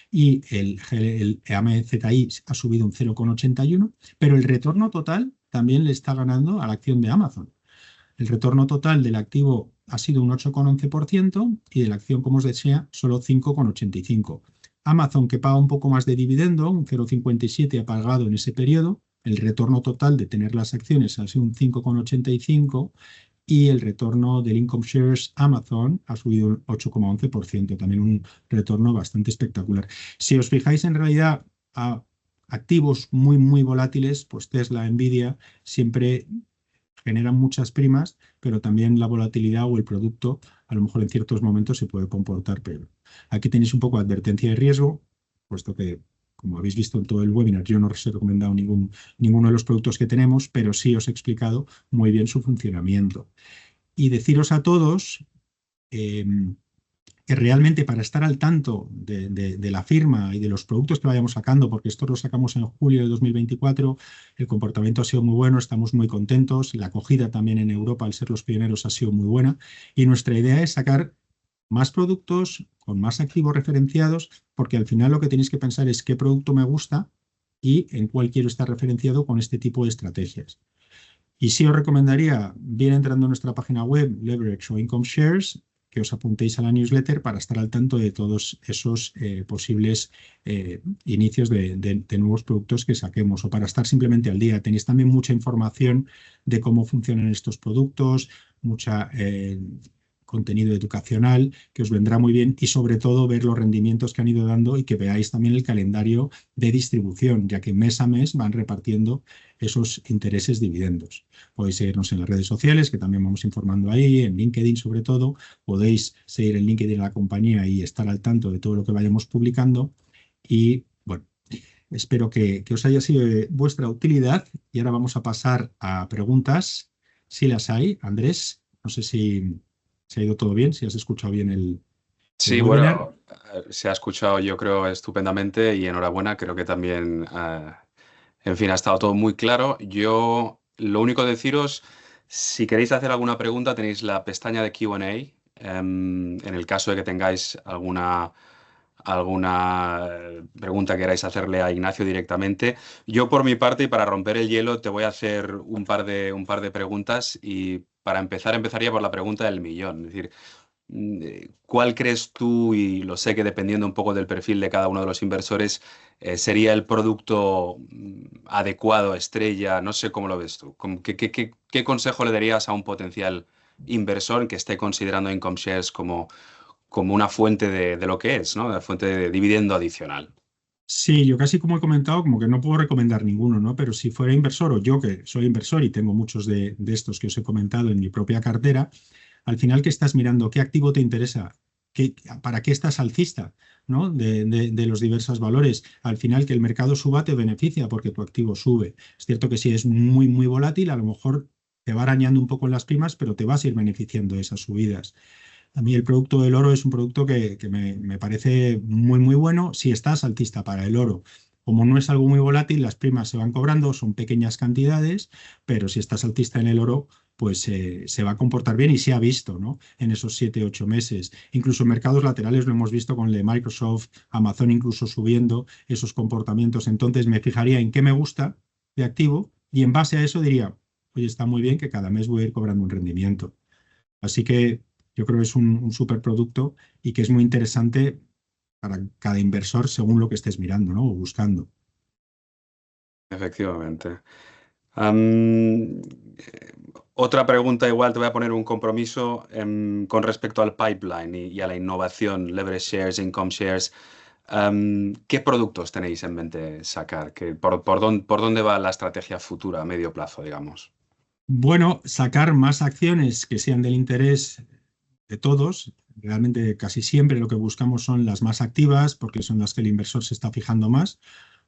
S2: y el AMZI ha subido un 0,81, pero el retorno total también le está ganando a la acción de Amazon. El retorno total del activo ha sido un 8,11% y de la acción, como os decía, solo 5,85%. Amazon, que paga un poco más de dividendo, un 0,57 ha pagado en ese periodo. El retorno total de tener las acciones ha sido un 5,85 y el retorno del Income Shares Amazon ha subido un 8,11%, también un retorno bastante espectacular. Si os fijáis en realidad a activos muy, muy volátiles, pues Tesla, Nvidia, siempre generan muchas primas, pero también la volatilidad o el producto a lo mejor en ciertos momentos se puede comportar peor. Aquí tenéis un poco de advertencia de riesgo, puesto que, como habéis visto en todo el webinar, yo no os he recomendado ninguno de los productos que tenemos, pero sí os he explicado muy bien su funcionamiento. Y deciros a todos que realmente para estar al tanto de la firma y de los productos que vayamos sacando, porque esto lo sacamos en julio de 2024, el comportamiento ha sido muy bueno, estamos muy contentos, la acogida también en Europa al ser los pioneros ha sido muy buena y nuestra idea es sacar más productos con más activos referenciados, porque al final lo que tenéis que pensar es qué producto me gusta y en cuál quiero estar referenciado con este tipo de estrategias. Y sí os recomendaría, bien entrando a nuestra página web, Leverage o Income Shares, que os apuntéis a la newsletter para estar al tanto de todos esos posibles inicios de nuevos productos que saquemos o para estar simplemente al día. Tenéis también mucha información de cómo funcionan estos productos, mucha contenido educacional que os vendrá muy bien y sobre todo ver los rendimientos que han ido dando y que veáis también el calendario de distribución, ya que mes a mes van repartiendo esos intereses dividendos. Podéis seguirnos en las redes sociales, que también vamos informando ahí, en LinkedIn sobre todo. Podéis seguir en LinkedIn a la compañía y estar al tanto de todo lo que vayamos publicando. Y bueno, espero que os haya sido de vuestra utilidad. Y ahora vamos a pasar a preguntas, si las hay. Andrés, no sé si se ha ido todo bien, si has escuchado bien el
S1: Sí,
S2: webinar.
S1: bueno, se ha escuchado yo creo estupendamente y enhorabuena, creo que también, en fin, ha estado todo muy claro. Yo lo único deciros, si queréis hacer alguna pregunta, tenéis la pestaña de Q&A, en el caso de que tengáis alguna pregunta que queráis hacerle a Ignacio directamente. Yo por mi parte y para romper el hielo te voy a hacer un par de preguntas y para empezar empezaría por la pregunta del millón, es decir, ¿cuál crees tú, y lo sé que dependiendo un poco del perfil de cada uno de los inversores, sería el producto adecuado, estrella? No sé cómo lo ves tú. ¿Qué consejo le darías a un potencial inversor que esté considerando Income Shares como una fuente de lo que es, ¿no? Una fuente de dividendo adicional?
S2: Sí, yo casi como he comentado, como que no puedo recomendar ninguno, ¿no? Pero si fuera inversor o yo que soy inversor y tengo muchos de estos que os he comentado en mi propia cartera, al final, ¿qué estás mirando? ¿Qué activo te interesa? ¿Para qué estás alcista, ¿no? De los diversos valores. Al final, que el mercado suba te beneficia porque tu activo sube. Es cierto que si es muy, muy volátil, a lo mejor te va arañando un poco en las primas, pero te vas a ir beneficiando de esas subidas. A mí el producto del oro es un producto que me parece muy, muy bueno si estás altista para el oro. Como no es algo muy volátil, las primas se van cobrando, son pequeñas cantidades, pero si estás altista en el oro, pues se va a comportar bien y se ha visto, ¿no? En esos 7, 8 meses. Incluso en mercados laterales lo hemos visto con el de Microsoft, Amazon incluso subiendo esos comportamientos. Entonces me fijaría en qué me gusta de activo y en base a eso diría, oye, está muy bien que cada mes voy a ir cobrando un rendimiento. Así que yo creo que es un superproducto y que es muy interesante para cada inversor según lo que estés mirando, ¿no? O buscando.
S1: Efectivamente. Am, Otra pregunta, igual te voy a poner un compromiso con respecto al pipeline y a la innovación, leverage shares, income shares. ¿Qué productos tenéis en mente sacar? ¿Por dónde va la estrategia futura a medio plazo, digamos?
S2: Bueno, sacar más acciones que sean del interés de todos. Realmente casi siempre lo que buscamos son las más activas porque son las que el inversor se está fijando más,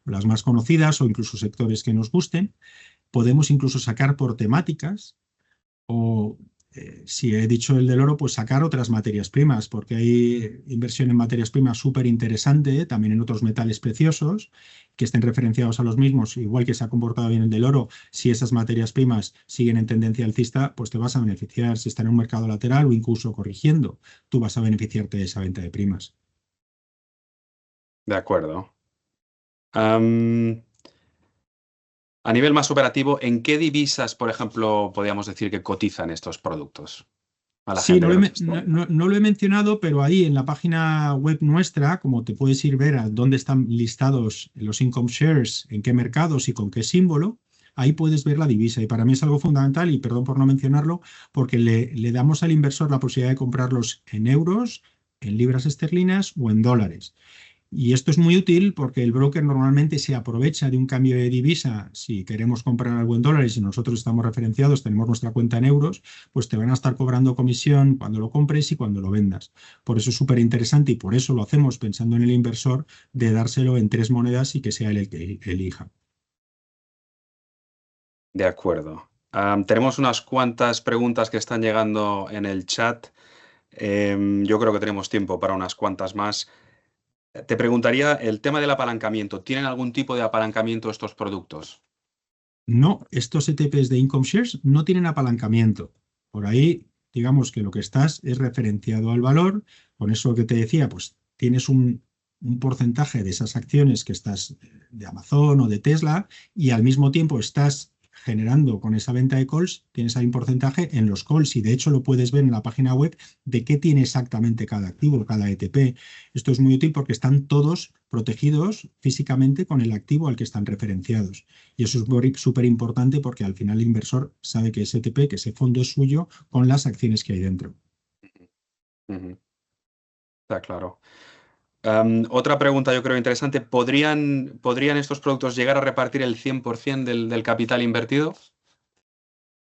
S2: las más conocidas o incluso sectores que nos gusten. Podemos incluso sacar por temáticas o si he dicho el del oro, pues sacar otras materias primas, porque hay inversión en materias primas súper interesante, también en otros metales preciosos que estén referenciados a los mismos, igual que se ha comportado bien el del oro. Si esas materias primas siguen en tendencia alcista, pues te vas a beneficiar. Si está en un mercado lateral o incluso corrigiendo, tú vas a beneficiarte de esa venta de primas.
S1: De acuerdo. Am, a nivel más operativo, ¿en qué divisas, por ejemplo, podríamos decir que cotizan estos productos a la
S2: Sí,
S1: gente
S2: no
S1: que
S2: lo he,
S1: nos esté
S2: no,
S1: viendo?
S2: no lo he mencionado, pero ahí en la página web nuestra, como te puedes ir ver a dónde están listados los income shares, en qué mercados y con qué símbolo, ahí puedes ver la divisa. Y para mí es algo fundamental, y perdón por no mencionarlo, porque le damos al inversor la posibilidad de comprarlos en euros, en libras esterlinas o en dólares. Y esto es muy útil porque el broker normalmente se aprovecha de un cambio de divisa. Si queremos comprar algo en dólares y nosotros estamos referenciados, tenemos nuestra cuenta en euros, pues te van a estar cobrando comisión cuando lo compres y cuando lo vendas. Por eso es súper interesante y por eso lo hacemos pensando en el inversor de dárselo en tres monedas y que sea él el que elija.
S1: De acuerdo. Tenemos unas cuantas preguntas que están llegando en el chat. Yo creo que tenemos tiempo para unas cuantas más. Te preguntaría el tema del apalancamiento. ¿Tienen algún tipo de apalancamiento estos productos?
S2: No, estos ETPs de Income Shares no tienen apalancamiento. Por ahí, digamos que lo que estás es referenciado al valor. Con eso que te decía, pues tienes un porcentaje de esas acciones que estás de Amazon o de Tesla y al mismo tiempo estás generando con esa venta de calls, tienes ahí un porcentaje en los calls y de hecho lo puedes ver en la página web de qué tiene exactamente cada activo, cada ETP. Esto es muy útil porque están todos protegidos físicamente con el activo al que están referenciados. Y eso es súper importante porque al final el inversor sabe que ese ETP, que ese fondo es suyo con las acciones que hay dentro.
S1: Ujú, está claro. Otra pregunta yo creo interesante. ¿Podrían estos productos llegar a repartir el 100% del capital invertido?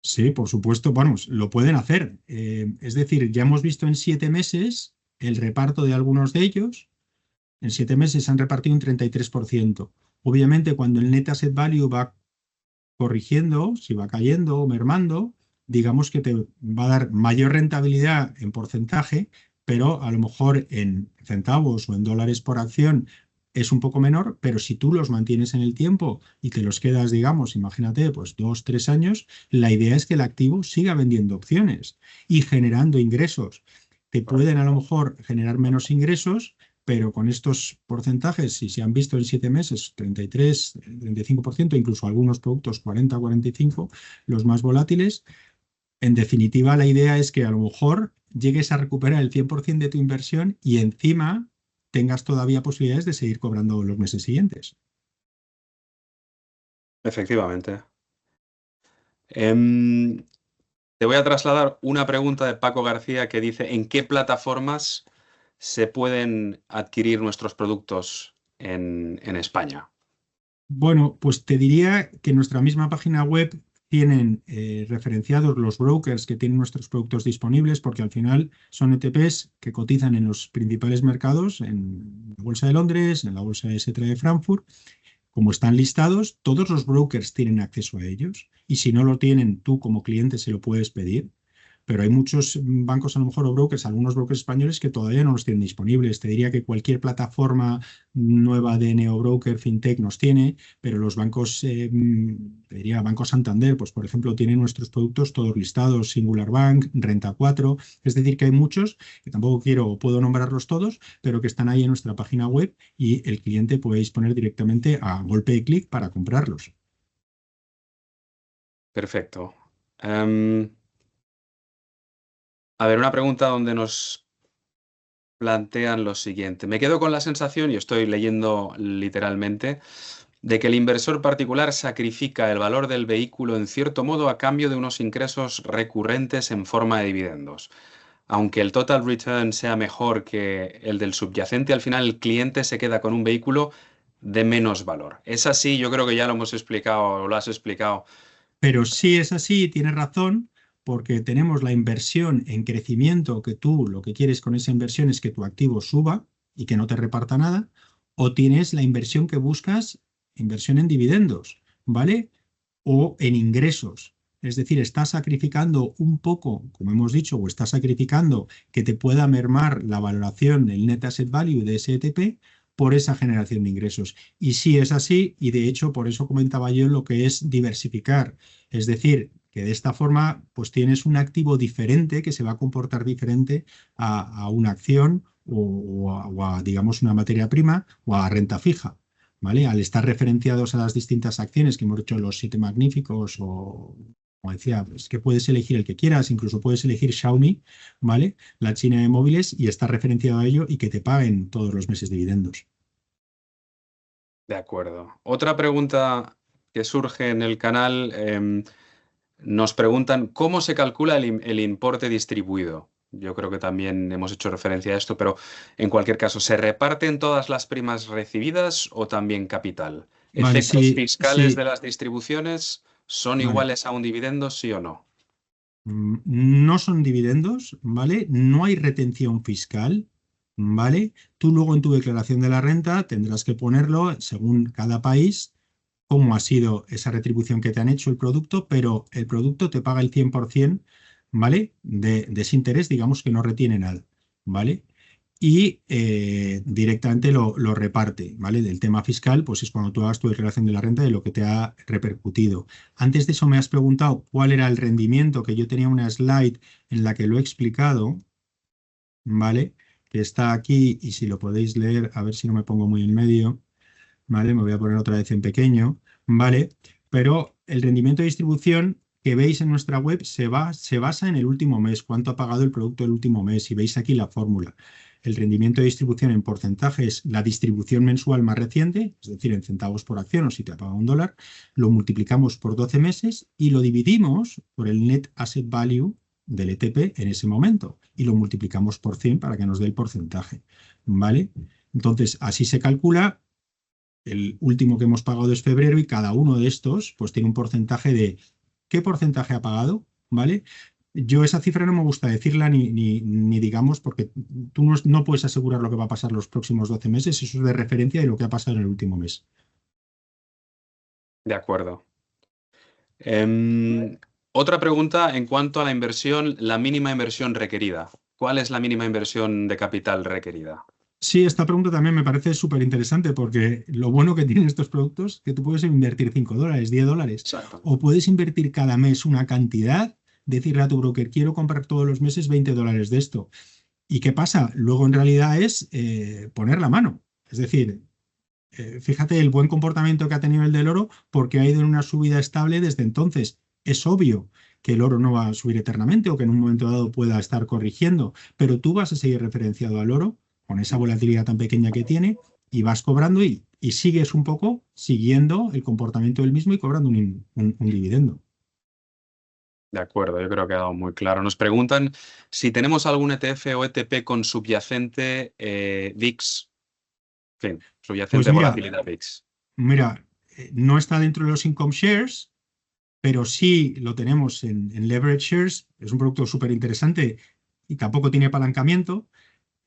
S2: Sí, por supuesto, vamos, lo pueden hacer. Es decir, ya hemos visto en 7 meses el reparto de algunos de ellos. En 7 meses han repartido un 33%. Obviamente, cuando el net asset value va corrigiendo, si va cayendo o mermando, digamos que te va a dar mayor rentabilidad en porcentaje, pero a lo mejor en centavos o en dólares por acción es un poco menor, pero si tú los mantienes en el tiempo y te los quedas, digamos, imagínate, pues 2, 3 años, la idea es que el activo siga vendiendo opciones y generando ingresos. Te pueden a lo mejor generar menos ingresos, pero con estos porcentajes, si se han visto en 7 meses, 33, 35%, incluso algunos productos 40, 45, los más volátiles, en definitiva la idea es que a lo mejor llegues a recuperar el 100% de tu inversión y encima tengas todavía posibilidades de seguir cobrando los meses siguientes.
S1: Efectivamente. Em, Te voy a trasladar una pregunta de Paco García que dice, ¿en qué plataformas se pueden adquirir nuestros productos en España?
S2: Bueno, pues te diría que en nuestra misma página web tienen referenciados los brokers que tienen nuestros productos disponibles, porque al final son ETPs que cotizan en los principales mercados, en la Bolsa de Londres, en la Bolsa de Xetra de Frankfurt. Como están listados, todos los brokers tienen acceso a ellos y si no lo tienen, tú como cliente se lo puedes pedir. Pero hay muchos bancos, a lo mejor, o brokers, algunos brokers españoles que todavía no los tienen disponibles. Te diría que cualquier plataforma nueva de neobroker, fintech nos tiene, pero los bancos, te diría Banco Santander, pues por ejemplo, tienen nuestros productos todos listados, Singular Bank, Renta 4, es decir, que hay muchos, que tampoco quiero o puedo nombrarlos todos, pero que están ahí en nuestra página web y el cliente puede disponer directamente a golpe de clic para comprarlos.
S1: Perfecto. Em, a ver, una pregunta donde nos plantean lo siguiente. Me quedo con la sensación, y estoy leyendo literalmente, de que el inversor particular sacrifica el valor del vehículo en cierto modo a cambio de unos ingresos recurrentes en forma de dividendos. Aunque el total return sea mejor que el del subyacente, al final el cliente se queda con un vehículo de menos valor. Es así, yo creo que ya lo hemos explicado, o lo has explicado.
S2: Pero sí es así, tienes razón, porque tenemos la inversión en crecimiento, que tú lo que quieres con esa inversión es que tu activo suba y que no te reparta nada, o tienes la inversión que buscas, inversión en dividendos, ¿vale? O en ingresos. Es decir, estás sacrificando un poco, como hemos dicho, o estás sacrificando que te pueda mermar la valoración del Net Asset Value de ese ETP por esa generación de ingresos. Y sí es así, y de hecho por eso comentaba yo lo que es diversificar. Es decir, que de esta forma pues tienes un activo diferente que se va a comportar diferente a una acción digamos, una materia prima o a renta fija. ¿Vale? Al estar referenciados a las distintas acciones que hemos hecho los 7 magníficos o, como decía, pues que puedes elegir el que quieras, incluso puedes elegir Xiaomi, ¿vale? La China de móviles y estar referenciado a ello y que te paguen todos los meses dividendos.
S1: De acuerdo. Otra pregunta que surge en el canal, nos preguntan cómo se calcula el importe distribuido. Yo creo que también hemos hecho referencia a esto, pero en cualquier caso, ¿se reparten todas las primas recibidas o también capital?
S2: Vale,
S1: ¿Efectos
S2: sí,
S1: fiscales de
S2: sí,
S1: las distribuciones son
S2: vale.
S1: iguales a un dividendo, sí o no?
S2: No son dividendos, ¿vale? No hay retención fiscal, ¿vale? Tú luego en tu declaración de la renta tendrás que ponerlo según cada país cómo ha sido esa retribución que te han hecho el producto, pero el producto te paga el 100%, ¿vale? De ese interés, digamos que no retiene nada, ¿vale? Y directamente lo reparte, ¿vale? Del tema fiscal, pues es cuando tú hagas tu declaración de la renta de lo que te ha repercutido. Antes de eso me has preguntado cuál era el rendimiento, que yo tenía una slide en la que lo he explicado, ¿vale? Que está aquí y si lo podéis leer, a ver si no me pongo muy en medio. ¿Vale? Me voy a poner otra vez en pequeño, ¿vale? Pero el rendimiento de distribución que veis en nuestra web se basa en el último mes, cuánto ha pagado el producto el último mes, y veis aquí la fórmula. El rendimiento de distribución en porcentaje es la distribución mensual más reciente, es decir, en centavos por acción o si te ha pagado $1, lo multiplicamos por 12 meses y lo dividimos por el Net Asset Value del ETP en ese momento y lo multiplicamos por 100 para que nos dé el porcentaje, ¿vale? Entonces, así se calcula. El último que hemos pagado es febrero y cada uno de estos pues tiene un porcentaje de qué porcentaje ha pagado, ¿vale? Yo esa cifra no me gusta decirla ni digamos porque tú no puedes asegurar lo que va a pasar los próximos 12 meses, eso es de referencia de lo que ha pasado en el último mes.
S1: De acuerdo. Otra pregunta en cuanto a la inversión, la mínima inversión requerida. ¿Cuál es la mínima inversión de capital requerida?
S2: Sí, esta pregunta también me parece súper interesante porque lo bueno que tienen estos productos es que tú puedes invertir $5, $10
S1: Exacto.
S2: o puedes invertir cada mes una cantidad, decirle a tu broker, quiero comprar todos los meses $20 de esto. ¿Y qué pasa? Luego en realidad es poner la mano. Es decir, fíjate el buen comportamiento que ha tenido el del oro porque ha ido en una subida estable desde entonces. Es obvio que el oro no va a subir eternamente o que en un momento dado pueda estar corrigiendo, pero tú vas a seguir referenciado al oro con esa volatilidad tan pequeña que tiene y vas cobrando y sigues un poco siguiendo el comportamiento del mismo y cobrando un dividendo.
S1: De acuerdo, yo creo que ha quedado muy claro. Nos preguntan si tenemos algún ETF o ETP con subyacente VIX, en fin,
S2: Pues
S1: subyacente volatilidad VIX.
S2: mira, no está dentro de los income shares, pero sí lo tenemos en Leverage Shares. Es un producto súper interesante y tampoco tiene apalancamiento.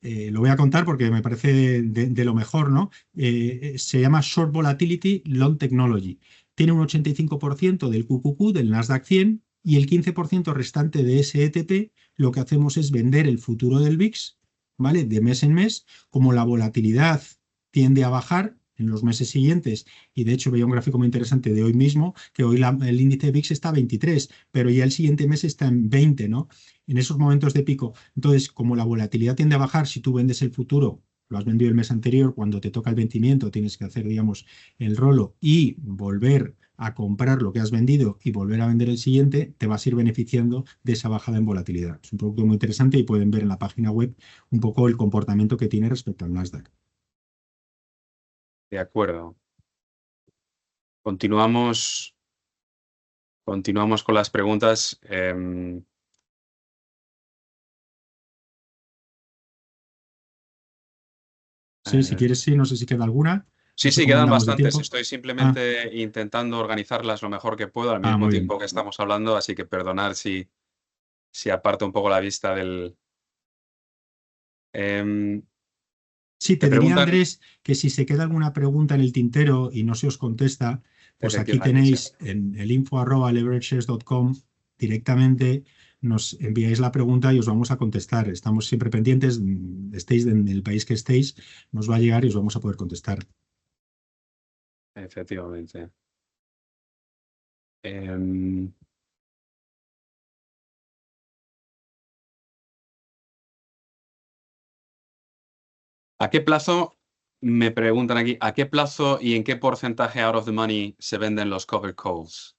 S2: Lo voy a contar porque me parece de lo mejor, ¿no? Se llama Short Volatility Long Technology. Tiene un 85% del QQQ, del Nasdaq 100, y el 15% restante de ese ETP, lo que hacemos es vender el futuro del VIX, ¿vale? De mes en mes, como la volatilidad tiende a bajar en los meses siguientes, y de hecho veía un gráfico muy interesante de hoy mismo, que hoy el índice VIX está a 23, pero ya el siguiente mes está en 20, ¿no? En esos momentos de pico. Entonces, como la volatilidad tiende a bajar, si tú vendes el futuro, lo has vendido el mes anterior, cuando te toca el vencimiento tienes que hacer, digamos, el rolo y volver a comprar lo que has vendido y volver a vender el siguiente, te vas a ir beneficiando de esa bajada en volatilidad. Es un producto muy interesante y pueden ver en la página web un poco el comportamiento que tiene respecto al Nasdaq.
S1: De acuerdo. Continuamos con las preguntas.
S2: Sí, si quieres, sí, no sé si queda alguna. No
S1: Sí,
S2: sé
S1: sí,
S2: cómo
S1: quedan
S2: andamos de
S1: bastantes.
S2: tiempo.
S1: Estoy
S2: Ah,
S1: simplemente intentando organizarlas lo mejor que puedo al mismo
S2: muy bien.
S1: tiempo que estamos hablando, así que perdonad si aparto un poco la vista del... Em,
S2: Sí,
S1: te
S2: te diría,
S1: preguntan...
S2: Andrés, que si se queda alguna pregunta en el tintero y no se os contesta, Pues aquí
S1: efectivamente.
S2: tenéis en el info@leverageshares.com directamente, nos enviáis la pregunta y os vamos a contestar. Estamos siempre pendientes, estéis en el país que estéis, nos va a llegar y os vamos a poder contestar.
S1: Efectivamente. Em, ¿A qué plazo, me preguntan aquí, a qué plazo y en qué porcentaje out of the money se venden los covered calls?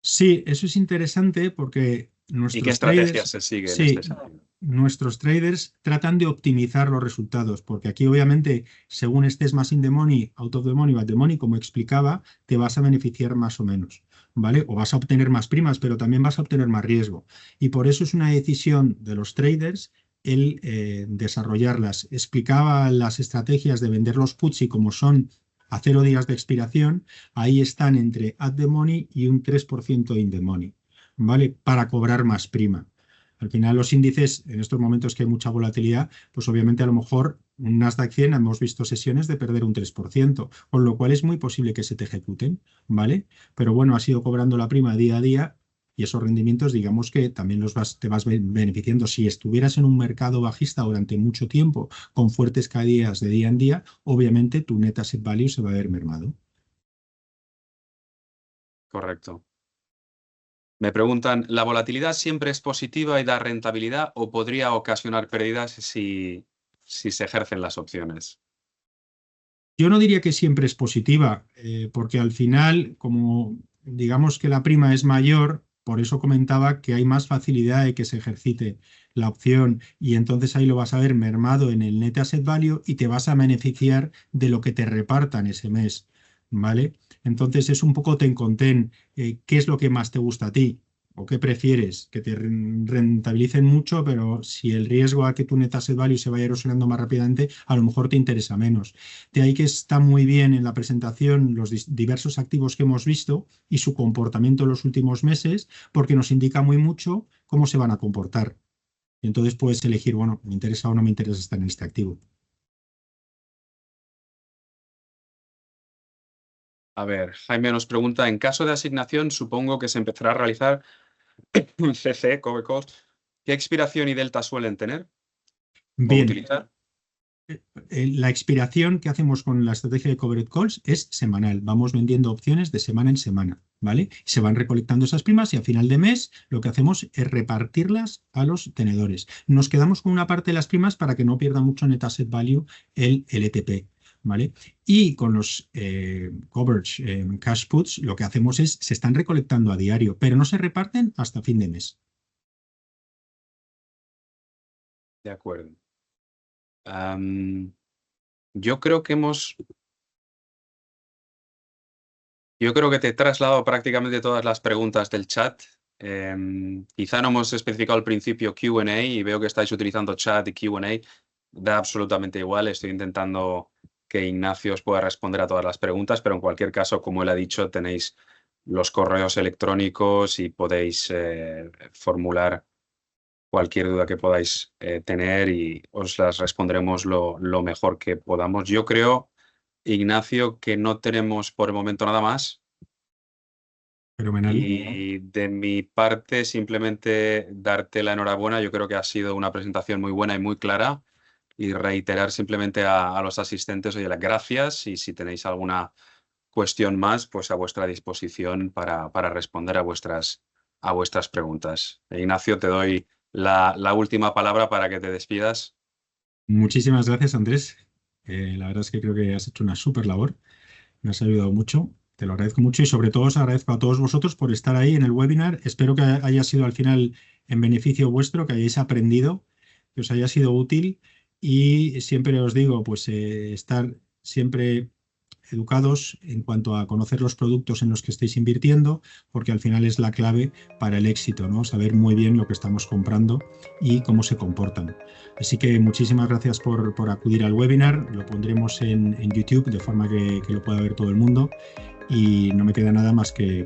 S2: Sí, eso es interesante porque
S1: ¿Y qué
S2: nuestros
S1: estrategias
S2: traders,
S1: se sigue en este
S2: sí,
S1: sentido?
S2: nuestros traders tratan de optimizar los resultados, porque aquí obviamente, según estés más in the money, out of the money, at the money, como explicaba, te vas a beneficiar más o menos, ¿vale? O vas a obtener más primas, pero también vas a obtener más riesgo. Y por eso es una decisión de los traders el desarrollarlas. Explicaba las estrategias de vender los puts y como son a 0 días de expiración, ahí están entre at the money y un 3% in the money, ¿vale? Para cobrar más prima. Al final los índices, en estos momentos que hay mucha volatilidad, pues obviamente a lo mejor un Nasdaq 100 hemos visto sesiones de perder un 3%, con lo cual es muy posible que se te ejecuten, ¿vale? Pero bueno, has ido cobrando la prima día a día y esos rendimientos, digamos que también te vas beneficiando. Si estuvieras en un mercado bajista durante mucho tiempo, con fuertes caídas de día en día, obviamente tu net asset value se va a ver mermado.
S1: Correcto. Me preguntan, ¿la volatilidad siempre es positiva y da rentabilidad o podría ocasionar pérdidas si se ejercen las opciones?
S2: Yo no diría que siempre es positiva, porque al final, como digamos que la prima es mayor, por eso comentaba que hay más facilidad de que se ejercite la opción y entonces ahí lo vas a ver mermado en el net asset value y te vas a beneficiar de lo que te repartan ese mes, ¿vale? Entonces es un poco ten con ten. ¿Qué es lo que más te gusta a ti? ¿O qué prefieres? Que te rentabilicen mucho, pero si el riesgo a que tu net asset value se vaya erosionando más rápidamente, a lo mejor te interesa menos. De ahí que está muy bien en la presentación los diversos activos que hemos visto y su comportamiento en los últimos meses, porque nos indica muy mucho cómo se van a comportar. Y entonces puedes elegir, bueno, me interesa o no me interesa estar en este activo.
S1: A ver, Jaime nos pregunta, en caso de asignación, supongo que se empezará a realizar un CC, cover calls. ¿Qué expiración y delta suelen tener o
S2: Bien,
S1: utilizar?
S2: la expiración que hacemos con la estrategia de covered calls es semanal. Vamos vendiendo opciones de semana en semana, ¿vale? Se van recolectando esas primas y a final de mes lo que hacemos es repartirlas a los tenedores. Nos quedamos con una parte de las primas para que no pierda mucho net asset value el LTP, ¿vale? Y con los coverage cash puts lo que hacemos es, se están recolectando a diario, pero no se reparten hasta fin de mes.
S1: De acuerdo. Am, yo creo que te he trasladado prácticamente todas las preguntas del chat. Quizá no hemos especificado al principio Q&A y veo que estáis utilizando chat y Q&A. Da absolutamente igual. Estoy intentando que Ignacio os pueda responder a todas las preguntas, pero en cualquier caso, como él ha dicho, tenéis los correos electrónicos y podéis formular cualquier duda que podáis tener y os las respondremos lo mejor que podamos. Yo creo, Ignacio, que no tenemos por el momento nada más.
S2: Fenomenal.
S1: Y de mi parte, simplemente darte la enhorabuena. Yo creo que ha sido una presentación muy buena y muy clara. Y reiterar simplemente a los asistentes, oye, las gracias. Y si tenéis alguna cuestión más, pues a vuestra disposición para responder a vuestras preguntas. Ignacio, te doy la última palabra para que te despidas.
S2: Muchísimas gracias, Andrés. La verdad es que creo que has hecho una súper labor. Me has ayudado mucho. Te lo agradezco mucho y sobre todo os agradezco a todos vosotros por estar ahí en el webinar. Espero que haya sido al final en beneficio vuestro, que hayáis aprendido, que os haya sido útil y siempre os digo, pues estar siempre educados en cuanto a conocer los productos en los que estéis invirtiendo, porque al final es la clave para el éxito, ¿no? Saber muy bien lo que estamos comprando y cómo se comportan. Así que muchísimas gracias por acudir al webinar. Lo pondremos en YouTube de forma que lo pueda ver todo el mundo. Y no me queda nada más que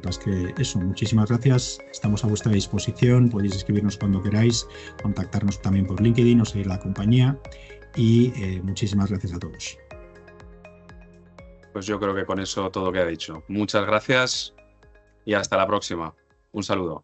S2: eso. Muchísimas gracias. Estamos a vuestra disposición. Podéis escribirnos cuando queráis, contactarnos también por LinkedIn o seguir la compañía. Y muchísimas gracias a todos.
S1: Pues yo creo que con eso todo queda dicho. Muchas gracias y hasta la próxima. Un saludo.